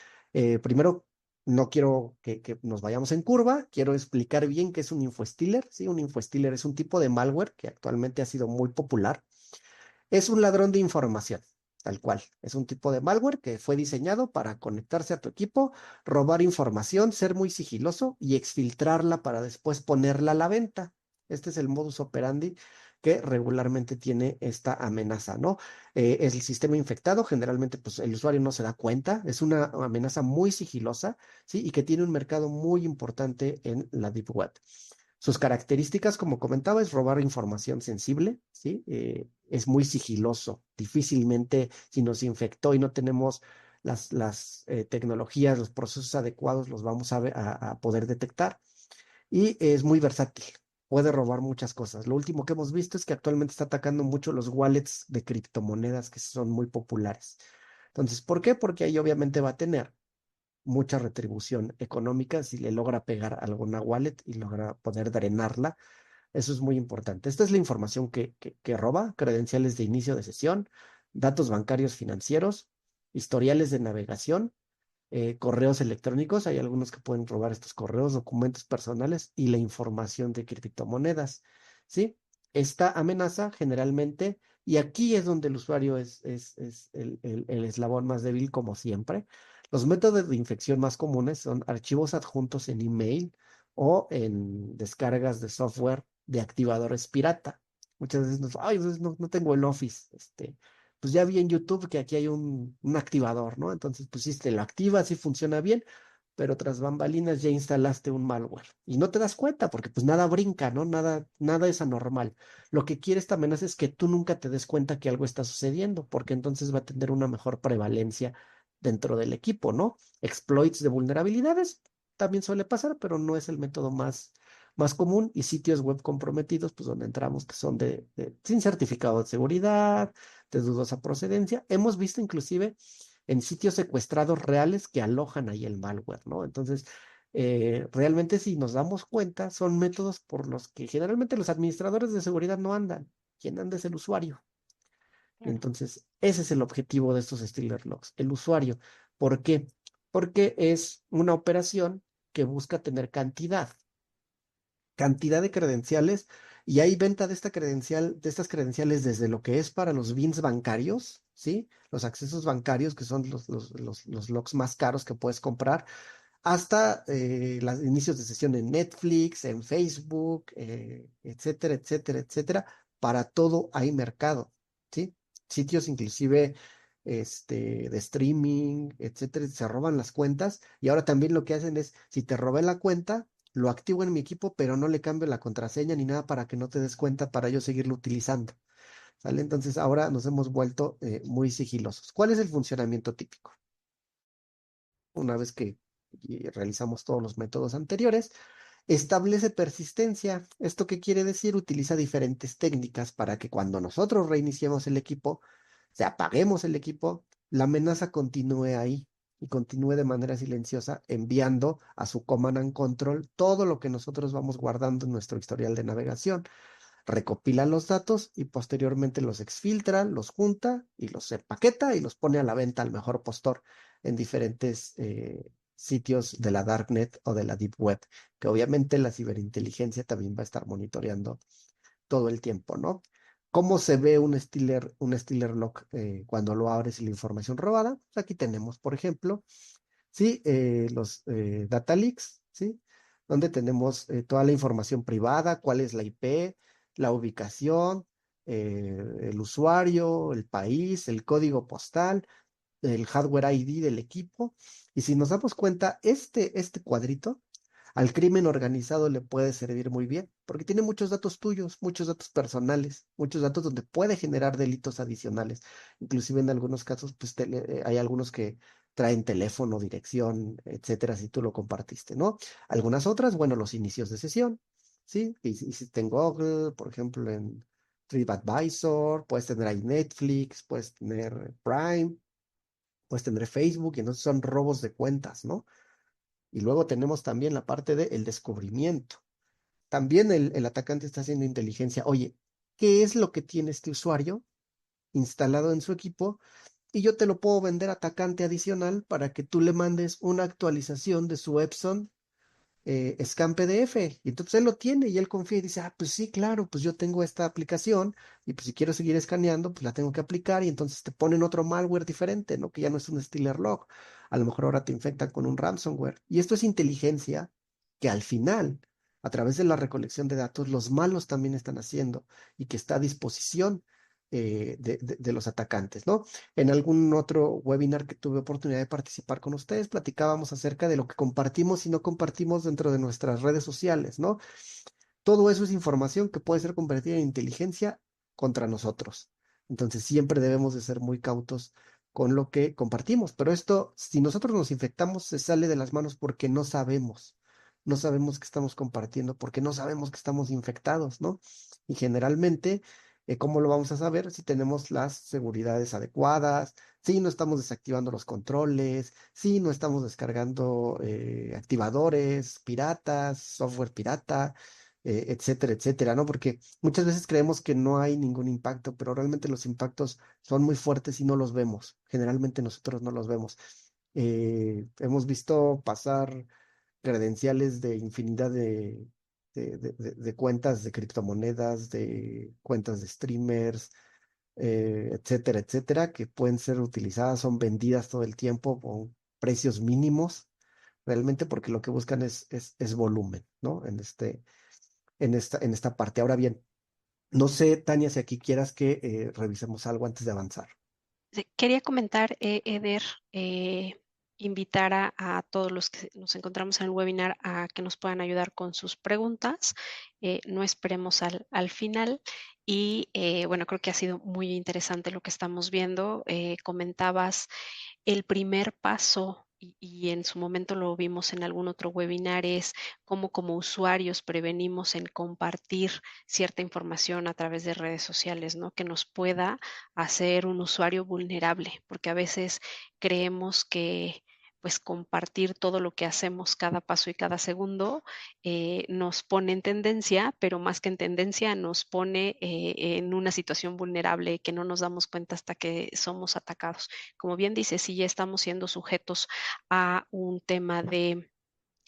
primero no quiero que nos vayamos en curva, quiero explicar bien qué es un infostealer, ¿sí? Un infostealer es un tipo de malware que actualmente ha sido muy popular. Es un ladrón de información, tal cual. Es un tipo de malware que fue diseñado para conectarse a tu equipo, robar información, ser muy sigiloso y exfiltrarla para después ponerla a la venta. Este es el modus operandi que regularmente tiene esta amenaza, ¿no? Es el sistema infectado, generalmente pues el usuario no se da cuenta, es una amenaza muy sigilosa, ¿sí? Y que tiene un mercado muy importante en la Deep Web. Sus características, como comentaba, es robar información sensible, ¿sí? Es muy sigiloso. Difícilmente, si nos infectó y no tenemos las tecnologías, los procesos adecuados, los vamos a poder detectar. Y es muy versátil. Puede robar muchas cosas. Lo último que hemos visto es que actualmente está atacando mucho los wallets de criptomonedas que son muy populares. Entonces, ¿por qué? Porque ahí obviamente va a tener mucha retribución económica si le logra pegar alguna wallet y logra poder drenarla. Eso es muy importante. Esta es la información que roba: credenciales de inicio de sesión, datos bancarios financieros, historiales de navegación, correos electrónicos. Hay algunos que pueden robar estos correos, documentos personales y la información de criptomonedas. ¿Sí? Esta amenaza generalmente, y aquí es donde el usuario es el eslabón más débil, como siempre. Los métodos de infección más comunes son archivos adjuntos en email o en descargas de software de activadores pirata. Muchas veces ay, pues no tengo el Office, pues ya vi en YouTube que aquí hay un activador, ¿no? Entonces, pues sí, te lo activas y funciona bien, pero tras bambalinas ya instalaste un malware y no te das cuenta porque pues nada brinca, ¿no? Nada es anormal. Lo que quiere esta amenaza es que tú nunca te des cuenta que algo está sucediendo, porque entonces va a tener una mejor prevalencia dentro del equipo, ¿no? Exploits de vulnerabilidades también suele pasar, pero no es el método más común. Y sitios web comprometidos, pues donde entramos, que son sin certificado de seguridad, de dudosa procedencia. Hemos visto inclusive en sitios secuestrados reales que alojan ahí el malware, ¿no? Entonces, realmente si nos damos cuenta, son métodos por los que generalmente los administradores de seguridad no andan. Quien anda es el usuario. Y Claro. entonces, ese es el objetivo de estos Stealer Logs, el usuario. ¿Por qué? Porque es una operación que busca tener cantidad de credenciales, y hay venta de esta credencial, de estas credenciales, desde lo que es para los bins bancarios, ¿sí? Los accesos bancarios, que son los logs más caros que puedes comprar, hasta los inicios de sesión en Netflix, en Facebook, etcétera, etcétera, etcétera. Para todo hay mercado, ¿sí? Sitios inclusive de streaming, etcétera, se roban las cuentas, y ahora también lo que hacen es, si te robé la cuenta, lo activo en mi equipo, pero no le cambio la contraseña ni nada para que no te des cuenta, para yo seguirlo utilizando, ¿sale? Entonces ahora nos hemos vuelto muy sigilosos. ¿Cuál es el funcionamiento típico? Una vez que realizamos todos los métodos anteriores, establece persistencia. ¿Esto qué quiere decir? Utiliza diferentes técnicas para que cuando nosotros reiniciemos el equipo, o sea, apaguemos el equipo, la amenaza continúe ahí y continúe de manera silenciosa, enviando a su command and control todo lo que nosotros vamos guardando en nuestro historial de navegación. Recopila los datos y posteriormente los exfiltra, los junta y los empaqueta y los pone a la venta al mejor postor en diferentes sitios de la Darknet o de la Deep Web, que obviamente la ciberinteligencia también va a estar monitoreando todo el tiempo, ¿no? ¿Cómo se ve un Stealer Log cuando lo abres y la información robada? Pues aquí tenemos, por ejemplo, ¿sí? Los data leaks, ¿sí? Donde tenemos toda la información privada: cuál es la IP, la ubicación, el usuario, el país, el código postal, el hardware ID del equipo. Y si nos damos cuenta, este cuadrito al crimen organizado le puede servir muy bien, porque tiene muchos datos tuyos, muchos datos personales, muchos datos donde puede generar delitos adicionales. Inclusive en algunos casos, pues hay algunos que traen teléfono, dirección, etcétera, si tú lo compartiste, ¿no? Algunas otras, bueno, los inicios de sesión, ¿sí? Hiciste en Google, por ejemplo, en TripAdvisor, puedes tener ahí Netflix, puedes tener Prime, puedes tener Facebook, y entonces son robos de cuentas, ¿no? Y luego tenemos también la parte del descubrimiento. También el atacante está haciendo inteligencia. Oye, ¿qué es lo que tiene este usuario instalado en su equipo? y yo te lo puedo vender atacante adicional para que tú le mandes una actualización de su Epson Scan PDF. Y entonces él lo tiene y él confía y dice, ah, pues sí, claro, pues yo tengo esta aplicación y pues si quiero seguir escaneando, pues la tengo que aplicar y entonces te ponen otro malware diferente, ¿no? Que ya no es un Stealer Log. A lo mejor ahora te infectan con un ransomware. Y esto es inteligencia que al final, a través de la recolección de datos, los malos también están haciendo y que está a disposición de los atacantes, ¿no? En algún otro webinar que tuve oportunidad de participar con ustedes, platicábamos acerca de lo que compartimos y no compartimos dentro de nuestras redes sociales, ¿no? Todo eso es información que puede ser convertida en inteligencia contra nosotros. Entonces siempre debemos de ser muy cautos con lo que compartimos. Pero esto, si nosotros nos infectamos, se sale de las manos porque no sabemos. No sabemos que estamos compartiendo, porque no sabemos que estamos infectados, ¿no? Y generalmente, ¿cómo lo vamos a saber? Si tenemos las seguridades adecuadas, si no estamos desactivando los controles, si no estamos descargando activadores piratas, software pirata, etcétera, etcétera, ¿no? Porque muchas veces creemos que no hay ningún impacto, pero realmente los impactos son muy fuertes y no los vemos. Generalmente nosotros no los vemos. Hemos visto pasar credenciales de infinidad de cuentas de criptomonedas, de cuentas de streamers, etcétera, etcétera, que pueden ser utilizadas, son vendidas todo el tiempo con precios mínimos, realmente porque lo que buscan es volumen, ¿no? En esta parte. Ahora bien, no sé, Tania, si aquí quieras que revisemos algo antes de avanzar. Sí, quería comentar, Eder, invitar a todos los que nos encontramos en el webinar a que nos puedan ayudar con sus preguntas. No esperemos al final. Y bueno, creo que ha sido muy interesante lo que estamos viendo. Comentabas el primer paso, y en su momento lo vimos en algún otro webinar, es cómo como usuarios prevenimos en compartir cierta información a través de redes sociales, ¿no? Que nos pueda hacer un usuario vulnerable, porque a veces creemos que pues compartir todo lo que hacemos cada paso y cada segundo nos pone en tendencia, pero más que en tendencia nos pone en una situación vulnerable que no nos damos cuenta hasta que somos atacados. Como bien dice, si ya estamos siendo sujetos a un tema de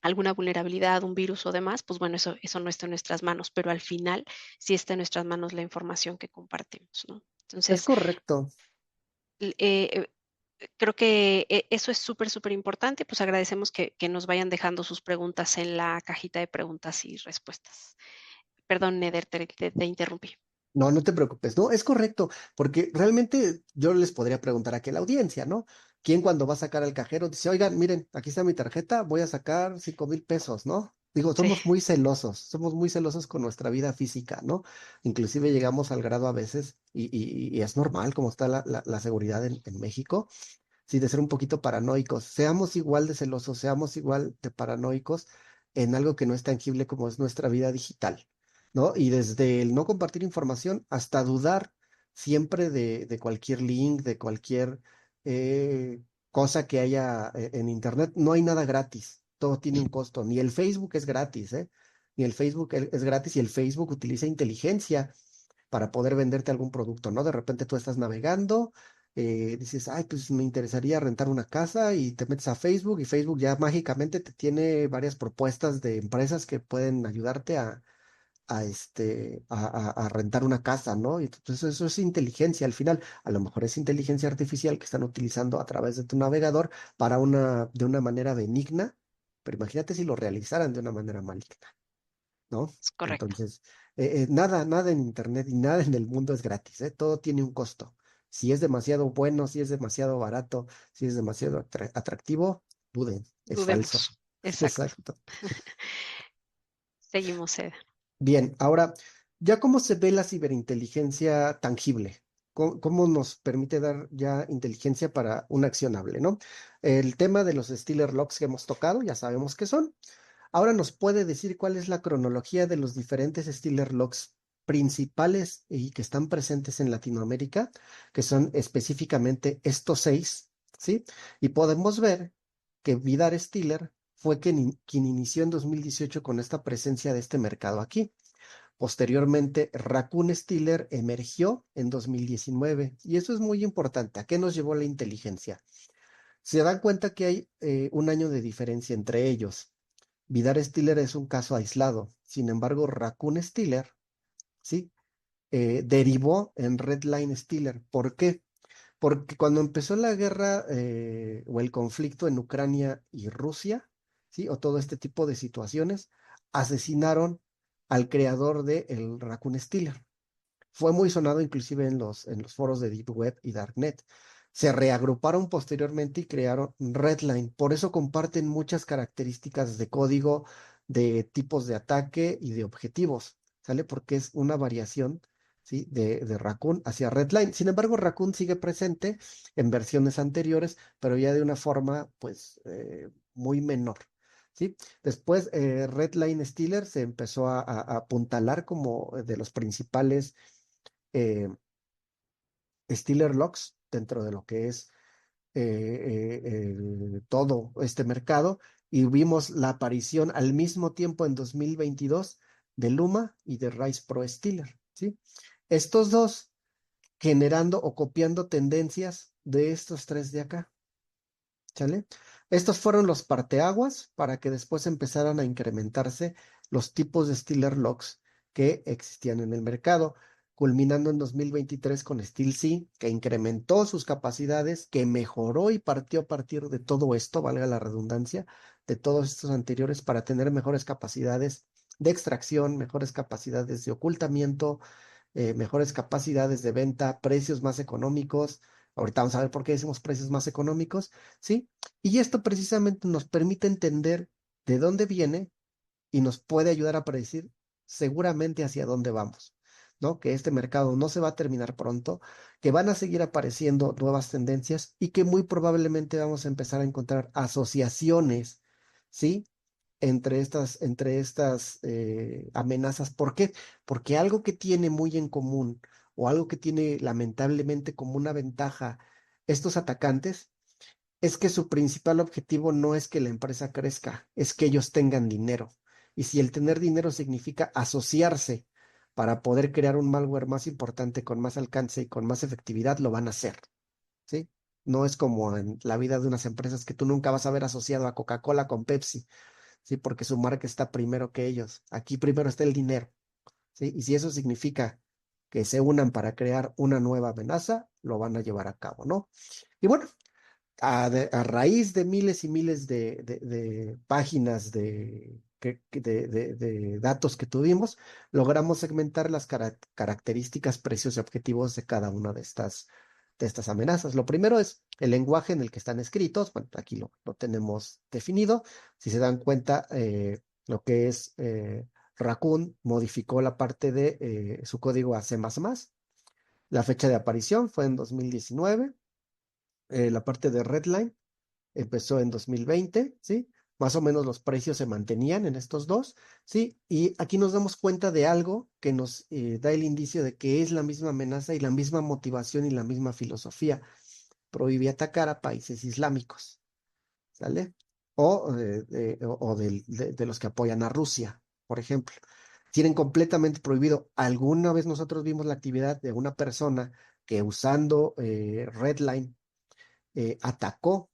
alguna vulnerabilidad, un virus o demás, pues bueno, eso no está en nuestras manos, pero al final sí está en nuestras manos la información que compartimos, ¿no? Es Entonces, correcto. eh, eh, creo que eso es súper, súper importante. Pues agradecemos que nos vayan dejando sus preguntas en la cajita de preguntas y respuestas. Perdón, Neder, te interrumpí. No, no te preocupes, no, es correcto, porque realmente yo les podría preguntar aquí a la audiencia, ¿no? ¿Quién cuando va a sacar al cajero dice, oigan, miren, aquí está mi tarjeta, voy a sacar 5,000 pesos, ¿no? Digo, Sí, somos muy celosos con nuestra vida física, ¿no? Inclusive llegamos al grado a veces, y es normal como está la seguridad en México, sí, de ser un poquito paranoicos. Seamos igual de celosos, seamos igual de paranoicos en algo que no es tangible como es nuestra vida digital, ¿no? Y desde el no compartir información hasta dudar siempre de cualquier link, de cualquier cosa que haya en Internet. No hay nada gratis, todo tiene un costo. Ni el Facebook es gratis, ¿eh? Ni el Facebook es gratis y el Facebook utiliza inteligencia para poder venderte algún producto, ¿no? De repente tú estás navegando, dices, ay, pues me interesaría rentar una casa y te metes a Facebook y Facebook ya mágicamente te tiene varias propuestas de empresas que pueden ayudarte a rentar una casa, ¿no? Y entonces eso es inteligencia al final. A lo mejor es inteligencia artificial que están utilizando a través de tu navegador de una manera benigna, pero imagínate si lo realizaran de una manera maligna, ¿no? es correcto. Entonces, nada en Internet y nada en el mundo es gratis, ¿eh? Todo tiene un costo. Si es demasiado bueno, si es demasiado barato, si es demasiado atractivo, duden, es falso. Dudemos. Exacto. Exacto. Seguimos, Eder. Bien, ahora, ¿ya cómo se ve la ciberinteligencia tangible? ¿Cómo nos permite dar ya inteligencia para un accionable, ¿no? El tema de los Stealer Locks que hemos tocado, ya sabemos qué son. Ahora nos puede decir cuál es la cronología de los diferentes Stealer Locks principales y que están presentes en Latinoamérica, que son específicamente estos 6, ¿sí? Y podemos ver que Vidar Stealer fue quien inició en 2018 con esta presencia de este mercado aquí. Posteriormente, Raccoon Stealer emergió en 2019 y eso es muy importante. ¿A qué nos llevó la inteligencia? Se dan cuenta que hay un año de diferencia entre ellos. Vidar Stealer es un caso aislado. Sin embargo, Raccoon Stealer, ¿sí? Derivó en Redline Stealer. ¿Por qué? Porque cuando empezó la guerra o el conflicto en Ucrania y Rusia, ¿sí? O todo este tipo de situaciones, asesinaron al creador de el Raccoon Stealer. Fue muy sonado inclusive en los foros de Deep Web y Darknet. Se reagruparon posteriormente y crearon Redline. Por eso comparten muchas características de código, de tipos de ataque y de objetivos, ¿sale? Porque es una variación, ¿sí? de Raccoon hacia Redline. Sin embargo, Raccoon sigue presente en versiones anteriores, pero ya de una forma, pues, muy menor, ¿sí? Después, Redline Stealer se empezó a apuntalar como de los principales eh, Stealer Locks dentro de lo que es todo este mercado y vimos la aparición al mismo tiempo en 2022 de Luma y de Rise Pro Stealer, ¿sí? Estos dos generando o copiando tendencias de estos tres de acá, ¿sale? Estos fueron los parteaguas para que después empezaran a incrementarse los tipos de Stealer Locks que existían en el mercado, culminando en 2023 con SteelC, que incrementó sus capacidades, que mejoró y partió a partir de todo esto, valga la redundancia, de todos estos anteriores para tener mejores capacidades de extracción, mejores capacidades de ocultamiento, mejores capacidades de venta, precios más económicos. Ahorita vamos a ver por qué decimos precios más económicos, ¿sí? Y esto precisamente nos permite entender de dónde viene y nos puede ayudar a predecir seguramente hacia dónde vamos, ¿no? Que este mercado no se va a terminar pronto, que van a seguir apareciendo nuevas tendencias y que muy probablemente vamos a empezar a encontrar asociaciones, ¿sí? Entre estas amenazas. ¿Por qué? Porque algo que tiene muy en común o algo que tiene lamentablemente como una ventaja estos atacantes es que su principal objetivo no es que la empresa crezca, es que ellos tengan dinero. Y si el tener dinero significa asociarse para poder crear un malware más importante, con más alcance y con más efectividad, lo van a hacer, ¿sí? No es como en la vida de unas empresas que tú nunca vas a ver asociado a Coca-Cola con Pepsi, ¿sí? Porque su marca está primero que ellos. Aquí primero está el dinero, ¿sí? Y si eso significa que se unan para crear una nueva amenaza, lo van a llevar a cabo, ¿no? Y bueno, a raíz de miles y miles de páginas de datos que tuvimos, logramos segmentar las características, precios y objetivos de cada una de estas amenazas. Lo primero es el lenguaje en el que están escritos. Bueno, aquí lo tenemos definido. Si se dan cuenta, lo que es Raccoon modificó la parte de su código a C++. La fecha de aparición fue en 2019. La parte de Redline empezó en 2020, ¿sí? Más o menos los precios se mantenían en estos dos, ¿sí? Y aquí nos damos cuenta de algo que nos da el indicio de que es la misma amenaza y la misma motivación y la misma filosofía. Prohíbe atacar a países islámicos, ¿sale? O de los que apoyan a Rusia, por ejemplo. Tienen completamente prohibido. Alguna vez nosotros vimos la actividad de una persona que usando Redline atacó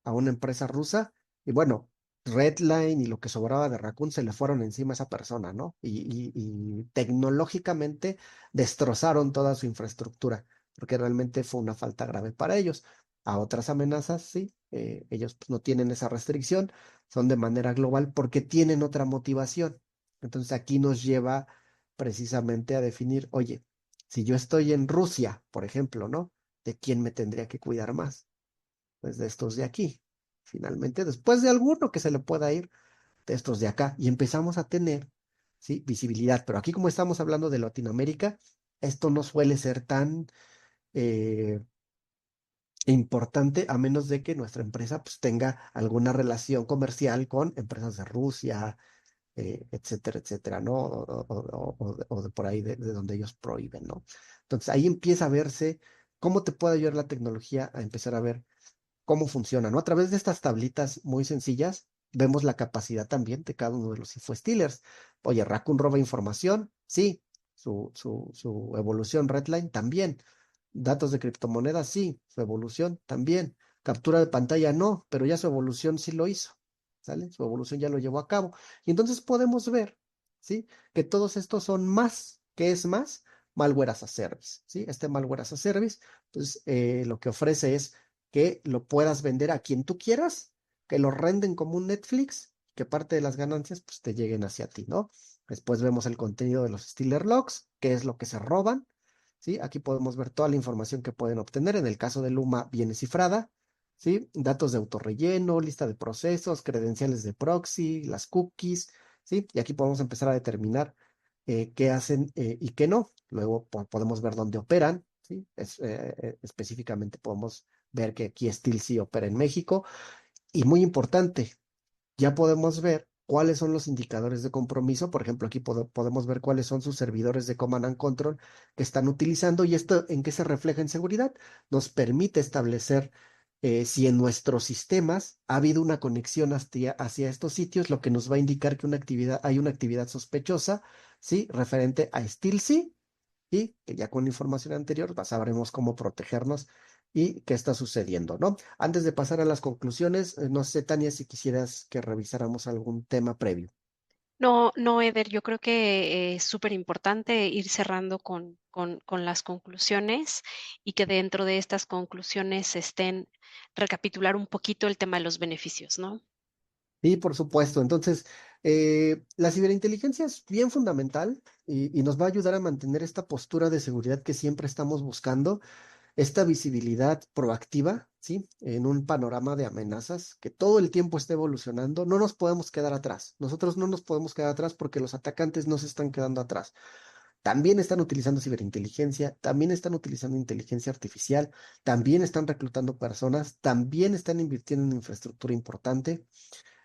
a una empresa rusa y bueno, Redline y lo que sobraba de Raccoon se le fueron encima a esa persona, ¿no? Y tecnológicamente destrozaron toda su infraestructura, porque realmente fue una falta grave para ellos. A otras amenazas, sí, ellos pues, no tienen esa restricción, son de manera global porque tienen otra motivación. Entonces aquí nos lleva precisamente a definir, oye, si yo estoy en Rusia, por ejemplo, ¿no? ¿De quién me tendría que cuidar más? Pues de estos de aquí. Finalmente, después de alguno que se le pueda ir, de estos de acá. Y empezamos a tener, ¿sí? Visibilidad. Pero aquí como estamos hablando de Latinoamérica, esto no suele ser tan eh, importante a menos de que nuestra empresa pues, tenga alguna relación comercial con empresas de Rusia, etcétera, etcétera, ¿no? O de por ahí de donde ellos prohíben, ¿no? Entonces ahí empieza a verse cómo te puede ayudar la tecnología a empezar a ver cómo funciona, ¿no? A través de estas tablitas muy sencillas, vemos la capacidad también de cada uno de los infostealers. Oye, Raccoon roba información, Sí. Su evolución Redline también. Datos de criptomonedas, sí. Su evolución también. Captura de pantalla no, pero ya su evolución sí lo hizo. ¿Sale? Su evolución ya lo llevó a cabo. Y entonces podemos ver, ¿sí? Que todos estos son más. ¿Qué es más? Malware as a service, ¿sí? Este malware as a service, pues lo que ofrece es que lo puedas vender a quien tú quieras, que lo renden como un Netflix, que parte de las ganancias pues te lleguen hacia ti, ¿no? Después vemos el contenido de los Stealer Logs, qué es lo que se roban, ¿sí? Aquí podemos ver toda la información que pueden obtener. En el caso de Luma viene cifrada, ¿sí? Datos de autorrelleno, lista de procesos, credenciales de proxy, las cookies, ¿sí? Y aquí podemos empezar a determinar qué hacen y qué no. Luego podemos ver dónde operan, ¿sí? Específicamente podemos ver que aquí Steel sí opera en México. Y muy importante, ya podemos ver cuáles son los indicadores de compromiso. Por ejemplo, aquí podemos ver cuáles son sus servidores de Command and Control que están utilizando y esto en qué se refleja en seguridad. Nos permite establecer si en nuestros sistemas ha habido una conexión hacia estos sitios, lo que nos va a indicar que hay una actividad sospechosa, ¿sí? Referente a StealSea y que ya con la información anterior sabremos cómo protegernos y qué está sucediendo, ¿no? Antes de pasar a las conclusiones, no sé, Tania, si quisieras que revisáramos algún tema previo. No, no, Eder, yo creo que es súper importante ir cerrando con las conclusiones y que dentro de estas conclusiones estén recapitular un poquito el tema de los beneficios, ¿no? Sí, por supuesto. Entonces, la ciberinteligencia es bien fundamental y nos va a ayudar a mantener esta postura de seguridad que siempre estamos buscando, esta visibilidad proactiva, ¿sí? En un panorama de amenazas que todo el tiempo está evolucionando. No nos podemos quedar atrás. Nosotros no nos podemos quedar atrás porque los atacantes no se están quedando atrás. También están utilizando ciberinteligencia, también están utilizando inteligencia artificial, también están reclutando personas, también están invirtiendo en infraestructura importante.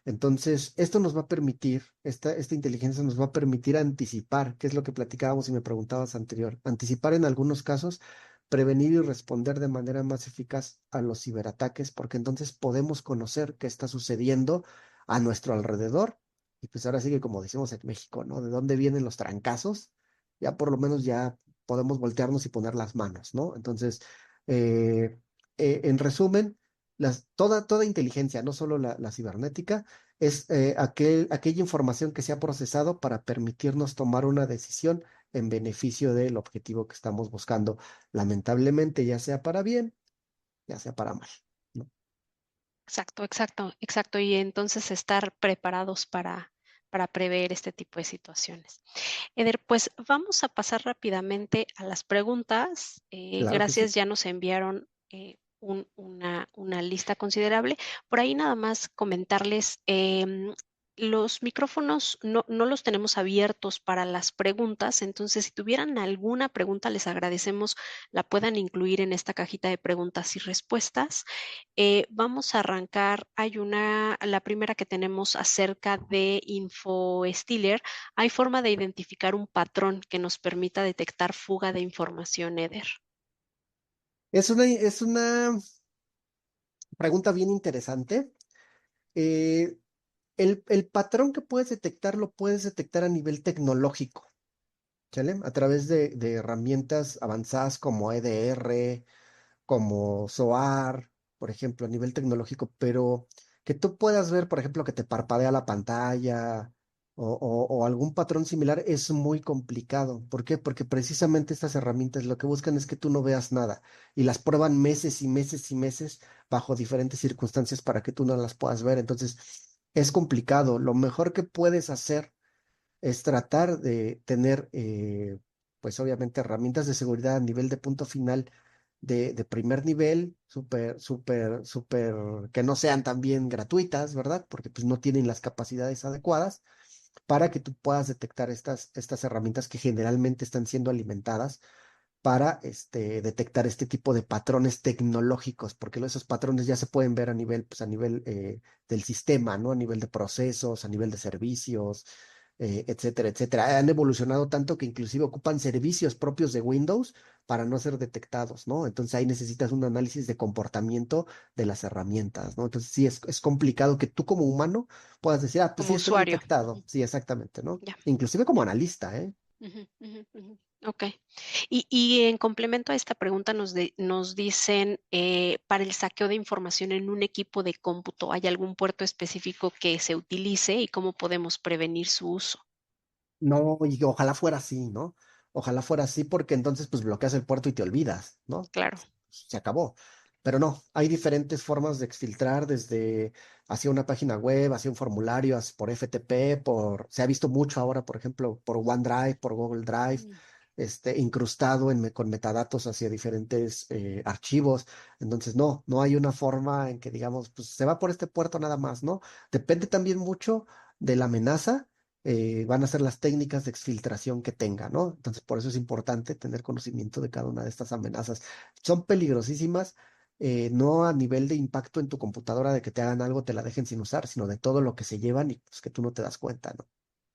Entonces, esto nos va a permitir, esta inteligencia nos va a permitir anticipar, que es lo que platicábamos y me preguntabas anterior, anticipar en algunos casos, prevenir y responder de manera más eficaz a los ciberataques, porque entonces podemos conocer qué está sucediendo a nuestro alrededor. Y pues ahora sí que como decimos en México, ¿no? ¿De dónde vienen los trancazos? Ya por lo menos ya podemos voltearnos y poner las manos, ¿no? Entonces, eh, en resumen, toda inteligencia, no solo la cibernética, es aquella información que se ha procesado para permitirnos tomar una decisión en beneficio del objetivo que estamos buscando, lamentablemente, ya sea para bien, ya sea para mal, ¿no? Exacto, exacto, exacto. Y entonces estar preparados para prever este tipo de situaciones. Eder, pues vamos a pasar rápidamente a las preguntas. Claro que sí. Gracias, ya nos enviaron una lista considerable. Por ahí nada más comentarles, los micrófonos no los tenemos abiertos para las preguntas, entonces si tuvieran alguna pregunta, les agradecemos la puedan incluir en esta cajita de preguntas y respuestas. Vamos a arrancar. La primera que tenemos acerca de InfoStealer. ¿Hay forma de identificar un patrón que nos permita detectar fuga de información, Eder? Es una pregunta bien interesante. Eh, el patrón que puedes detectar lo puedes detectar a nivel tecnológico, ¿sale? A través de herramientas avanzadas como EDR, como SOAR, por ejemplo, a nivel tecnológico, pero que tú puedas ver, por ejemplo, que te parpadea la pantalla o algún patrón similar es muy complicado. ¿Por qué? Porque precisamente estas herramientas lo que buscan es que tú no veas nada y las prueban meses y meses y meses bajo diferentes circunstancias para que tú no las puedas ver. Entonces, es complicado. Lo mejor que puedes hacer es tratar de tener, pues obviamente, herramientas de seguridad a nivel de punto final de primer nivel, súper, súper, súper, que no sean también gratuitas, ¿verdad? Porque pues no tienen las capacidades adecuadas para que tú puedas detectar estas herramientas que generalmente están siendo alimentadas para detectar este tipo de patrones tecnológicos, porque esos patrones ya se pueden ver a nivel, pues a nivel del sistema, ¿no? A nivel de procesos, a nivel de servicios, etcétera, etcétera. Han evolucionado tanto que inclusive ocupan servicios propios de Windows para no ser detectados, ¿no? Entonces ahí necesitas un análisis de comportamiento de las herramientas, ¿no? Entonces sí, es complicado que tú como humano puedas decir, ah, pues Como sí estoy usuario. detectado. Ujú. Sí, exactamente, ¿no? Ya. Inclusive como analista, ¿eh? Ujú, ujú, ujú. Ok. Y en complemento a esta pregunta nos dicen, para el saqueo de información en un equipo de cómputo, ¿hay algún puerto específico que se utilice y cómo podemos prevenir su uso? No, y ojalá fuera así, ¿no? Ojalá fuera así porque entonces pues bloqueas el puerto y te olvidas, ¿no? Claro. Se acabó. Pero no, hay diferentes formas de exfiltrar desde hacia una página web, hacia un formulario, por FTP, se ha visto mucho ahora, por ejemplo, por OneDrive, por Google Drive, Mm, incrustado con metadatos hacia diferentes archivos. Entonces, no, no hay una forma en que digamos, pues se va por este puerto nada más, ¿no? Depende también mucho de la amenaza. Van a ser las técnicas de exfiltración que tenga, ¿no? Entonces, por eso es importante tener conocimiento de cada una de estas amenazas. Son peligrosísimas, no a nivel de impacto en tu computadora de que te hagan algo, te la dejen sin usar, sino de todo lo que se llevan y pues que tú no te das cuenta, ¿no?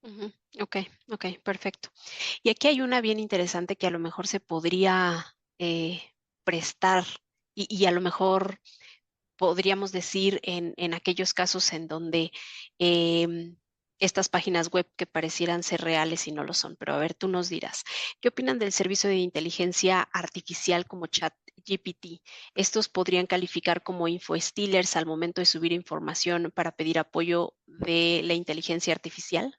ujú. Ok, ok, perfecto. Y aquí hay una bien interesante que a lo mejor se podría prestar y a lo mejor podríamos decir en aquellos casos en donde estas páginas web que parecieran ser reales y no lo son. Pero a ver, tú nos dirás, ¿qué opinan del servicio de inteligencia artificial como ChatGPT? ¿Estos podrían calificar como infostealers al momento de subir información para pedir apoyo de la inteligencia artificial?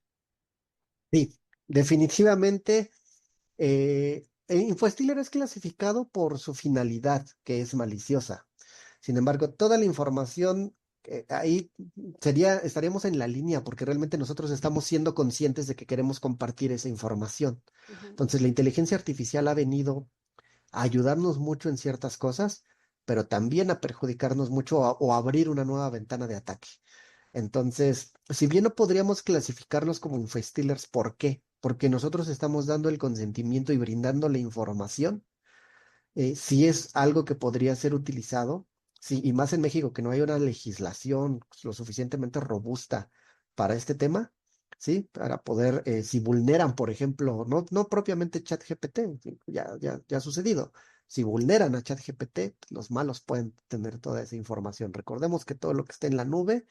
Sí, definitivamente, InfoStealer es clasificado por su finalidad, que es maliciosa. Sin embargo, toda la información ahí estaríamos en la línea porque realmente nosotros estamos siendo conscientes de que queremos compartir esa información. Ujú. Entonces, la inteligencia artificial ha venido a ayudarnos mucho en ciertas cosas, pero también a perjudicarnos mucho o a abrir una nueva ventana de ataque. Entonces, si bien no podríamos clasificarlos como infestealers, ¿por qué? Porque nosotros estamos dando el consentimiento y brindando la información. Si es algo que podría ser utilizado, sí, y más en México, que no hay una legislación lo suficientemente robusta para este tema, sí, para poder, si vulneran, por ejemplo, no propiamente ChatGPT, ya ha sucedido. Si vulneran a ChatGPT, los malos pueden tener toda esa información. Recordemos que todo lo que está en la nube,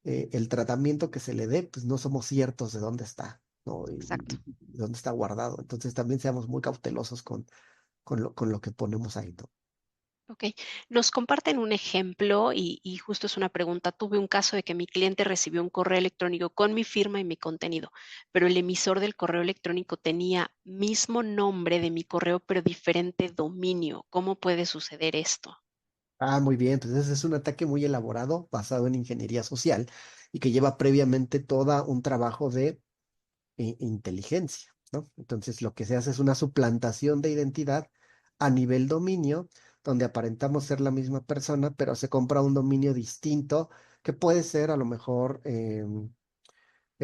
el tratamiento que se le dé, pues no somos ciertos de dónde está, ¿no? Exacto. Y dónde está guardado. Entonces también seamos muy cautelosos con lo que ponemos ahí, ¿no? Ok, nos comparten un ejemplo y justo es una pregunta. Tuve un caso de que mi cliente recibió un correo electrónico con mi firma y mi contenido, pero el emisor del correo electrónico tenía mismo nombre de mi correo, pero diferente dominio. ¿Cómo puede suceder esto? Ah, muy bien, pues ese es un ataque muy elaborado basado en ingeniería social y que lleva previamente todo un trabajo de inteligencia, ¿no? Entonces lo que se hace es una suplantación de identidad a nivel dominio, donde aparentamos ser la misma persona, pero se compra un dominio distinto que puede ser a lo mejor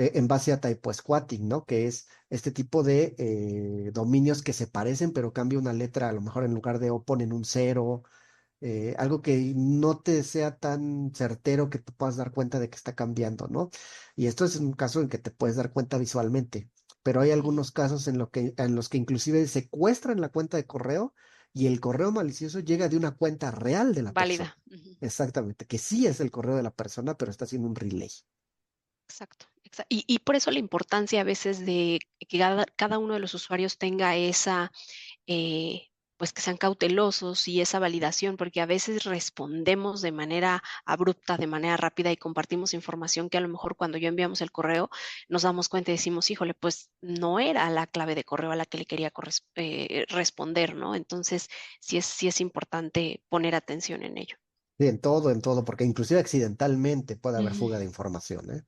en base a typo-squatting, ¿no? Que es este tipo de dominios que se parecen, pero cambia una letra, a lo mejor en lugar de O ponen un cero, algo que no te sea tan certero que te puedas dar cuenta de que está cambiando, ¿no? Y esto es un caso en que te puedes dar cuenta visualmente, pero hay Ujú. algunos casos en los que inclusive secuestran la cuenta de correo y el correo malicioso llega de una cuenta real de la persona. Válida. Ujú. Exactamente, que sí es el correo de la persona, pero está haciendo un relay. Exacto. Y por eso la importancia a veces de que cada uno de los usuarios tenga esa pues que sean cautelosos y esa validación, porque a veces respondemos de manera abrupta, de manera rápida y compartimos información que a lo mejor cuando ya enviamos el correo nos damos cuenta y decimos, híjole, pues no era la clave de correo a la que le quería responder, ¿no? Entonces, sí es importante poner atención en ello. Sí, en todo, porque inclusive accidentalmente puede haber Ujú. fuga de información, ¿eh?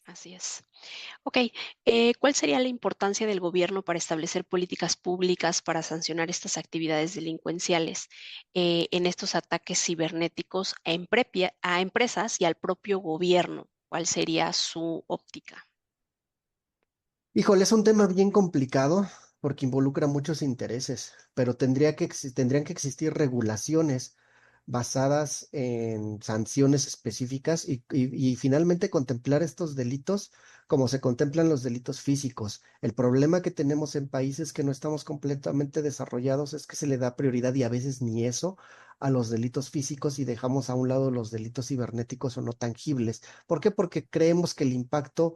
Así es. Ok, ¿cuál sería la importancia del gobierno para establecer políticas públicas para sancionar estas actividades delincuenciales en estos ataques cibernéticos a empresas y al propio gobierno? ¿Cuál sería su óptica? Híjole, es un tema bien complicado porque involucra muchos intereses, pero tendrían que existir regulaciones basadas en sanciones específicas y finalmente contemplar estos delitos como se contemplan los delitos físicos. El problema que tenemos en países que no estamos completamente desarrollados es que se le da prioridad y a veces ni eso a los delitos físicos y dejamos a un lado los delitos cibernéticos o no tangibles. ¿Por qué? Porque creemos que el impacto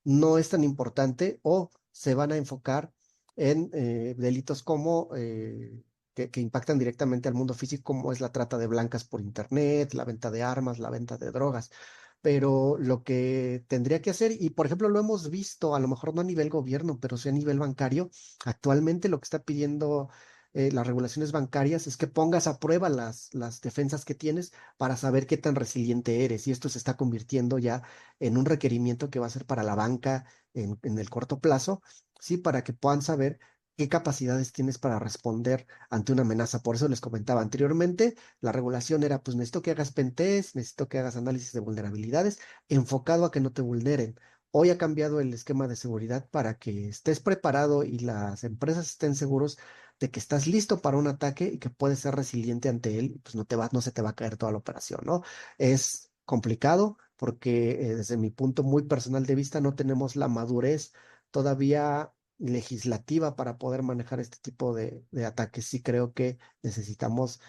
no es tan importante o se van a enfocar en delitos como que impactan directamente al mundo físico, como es la trata de blancas por internet, la venta de armas, la venta de drogas. Pero lo que tendría que hacer, y por ejemplo lo hemos visto, a lo mejor no a nivel gobierno, pero sí a nivel bancario, actualmente lo que está pidiendo las regulaciones bancarias es que pongas a prueba las defensas que tienes para saber qué tan resiliente eres. Y esto se está convirtiendo ya en un requerimiento que va a ser para la banca en el corto plazo, sí, para que puedan saber qué capacidades tienes para responder ante una amenaza. Por eso les comentaba anteriormente, la regulación era, pues necesito que hagas pentest, necesito que hagas análisis de vulnerabilidades enfocado a que no te vulneren. Hoy ha cambiado el esquema de seguridad para que estés preparado y las empresas estén seguros de que estás listo para un ataque y que puedes ser resiliente ante él, y pues no se te va a caer toda la operación, ¿no? Es complicado porque desde mi punto muy personal de vista no tenemos la madurez todavía legislativa para poder manejar este tipo de ataques. Sí creo que necesitamos,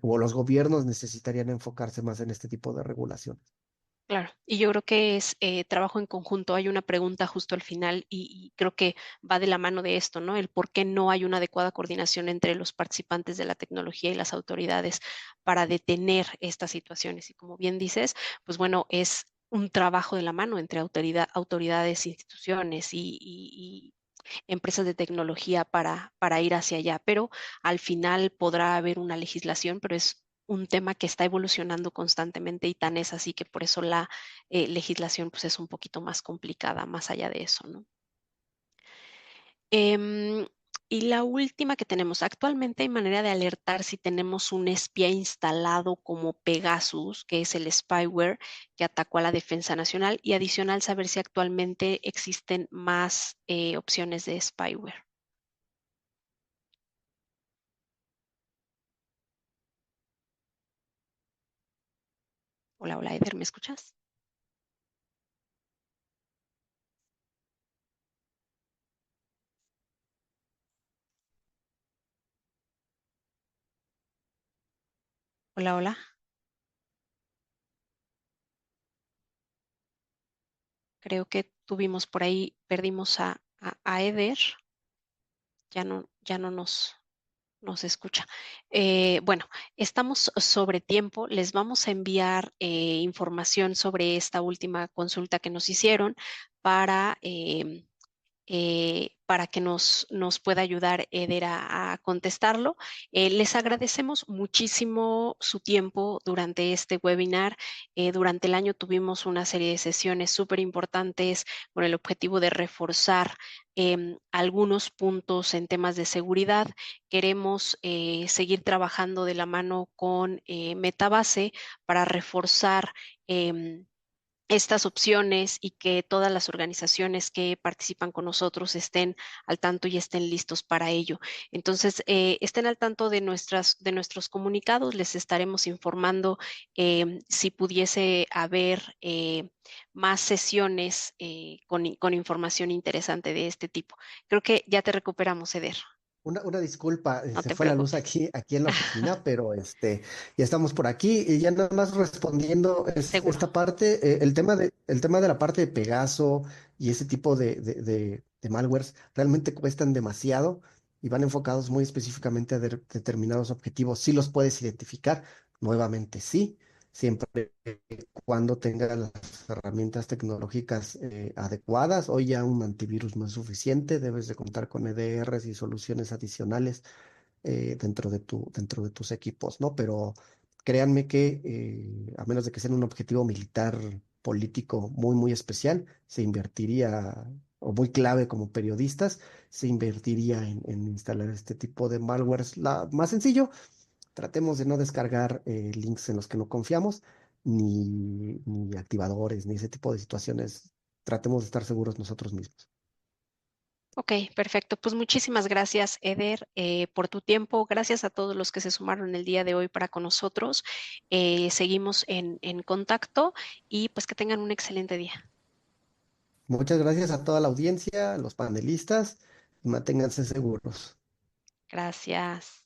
o los gobiernos necesitarían enfocarse más en este tipo de regulaciones. Claro, y yo creo que es trabajo en conjunto. Hay una pregunta justo al final y creo que va de la mano de esto, ¿no? El por qué no hay una adecuada coordinación entre los participantes de la tecnología y las autoridades para detener estas situaciones. Y como bien dices, pues bueno, es un trabajo de la mano entre autoridades, instituciones y empresas de tecnología para ir hacia allá, pero al final podrá haber una legislación, pero es un tema que está evolucionando constantemente y tan es así que por eso la legislación pues es un poquito más complicada más allá de eso, ¿no? Em, y la última que tenemos, actualmente hay manera de alertar si tenemos un espía instalado como Pegasus, que es el spyware que atacó a la Defensa Nacional, y adicional saber si actualmente existen más opciones de spyware. Hola, hola, Eder, ¿me escuchas? Hola, hola. Creo que tuvimos por ahí, perdimos a Eder, ya no nos escucha. Bueno, estamos sobre tiempo. Les vamos a enviar información sobre esta última consulta que nos hicieron para para que nos pueda ayudar Eder a contestarlo. Les agradecemos muchísimo su tiempo durante este webinar. Durante el año tuvimos una serie de sesiones súper importantes con el objetivo de reforzar algunos puntos en temas de seguridad. Queremos seguir trabajando de la mano con Metabase para reforzar estas opciones y que todas las organizaciones que participan con nosotros estén al tanto y estén listos para ello. Entonces, estén al tanto de de nuestros comunicados, les estaremos informando si pudiese haber más sesiones con información interesante de este tipo. Creo que ya te recuperamos, Eder, Una disculpa, no se te fue la luz preocupes. aquí en la oficina, pero ya estamos por aquí y ya nada más respondiendo Seguro. esta parte, el tema de la parte de Pegaso y ese tipo de malwares realmente cuestan demasiado y van enfocados muy específicamente a determinados objetivos. Sí los puedes identificar, nuevamente sí, siempre cuando tengas las herramientas tecnológicas adecuadas. Hoy ya un antivirus no es suficiente, debes de contar con EDRs y soluciones adicionales dentro de tus equipos, ¿no? Pero créanme que a menos de que sea un objetivo militar político muy especial, se invertiría, o muy clave como periodistas, se invertiría en instalar este tipo de malwares. Más sencillo, tratemos de no descargar links en los que no confiamos, ni activadores, ni ese tipo de situaciones. Tratemos de estar seguros nosotros mismos. Ok, perfecto. Pues muchísimas gracias, Eder, por tu tiempo. Gracias a todos los que se sumaron el día de hoy para con nosotros. Seguimos en contacto y pues que tengan un excelente día. Muchas gracias a toda la audiencia, los panelistas, y manténganse seguros. Gracias.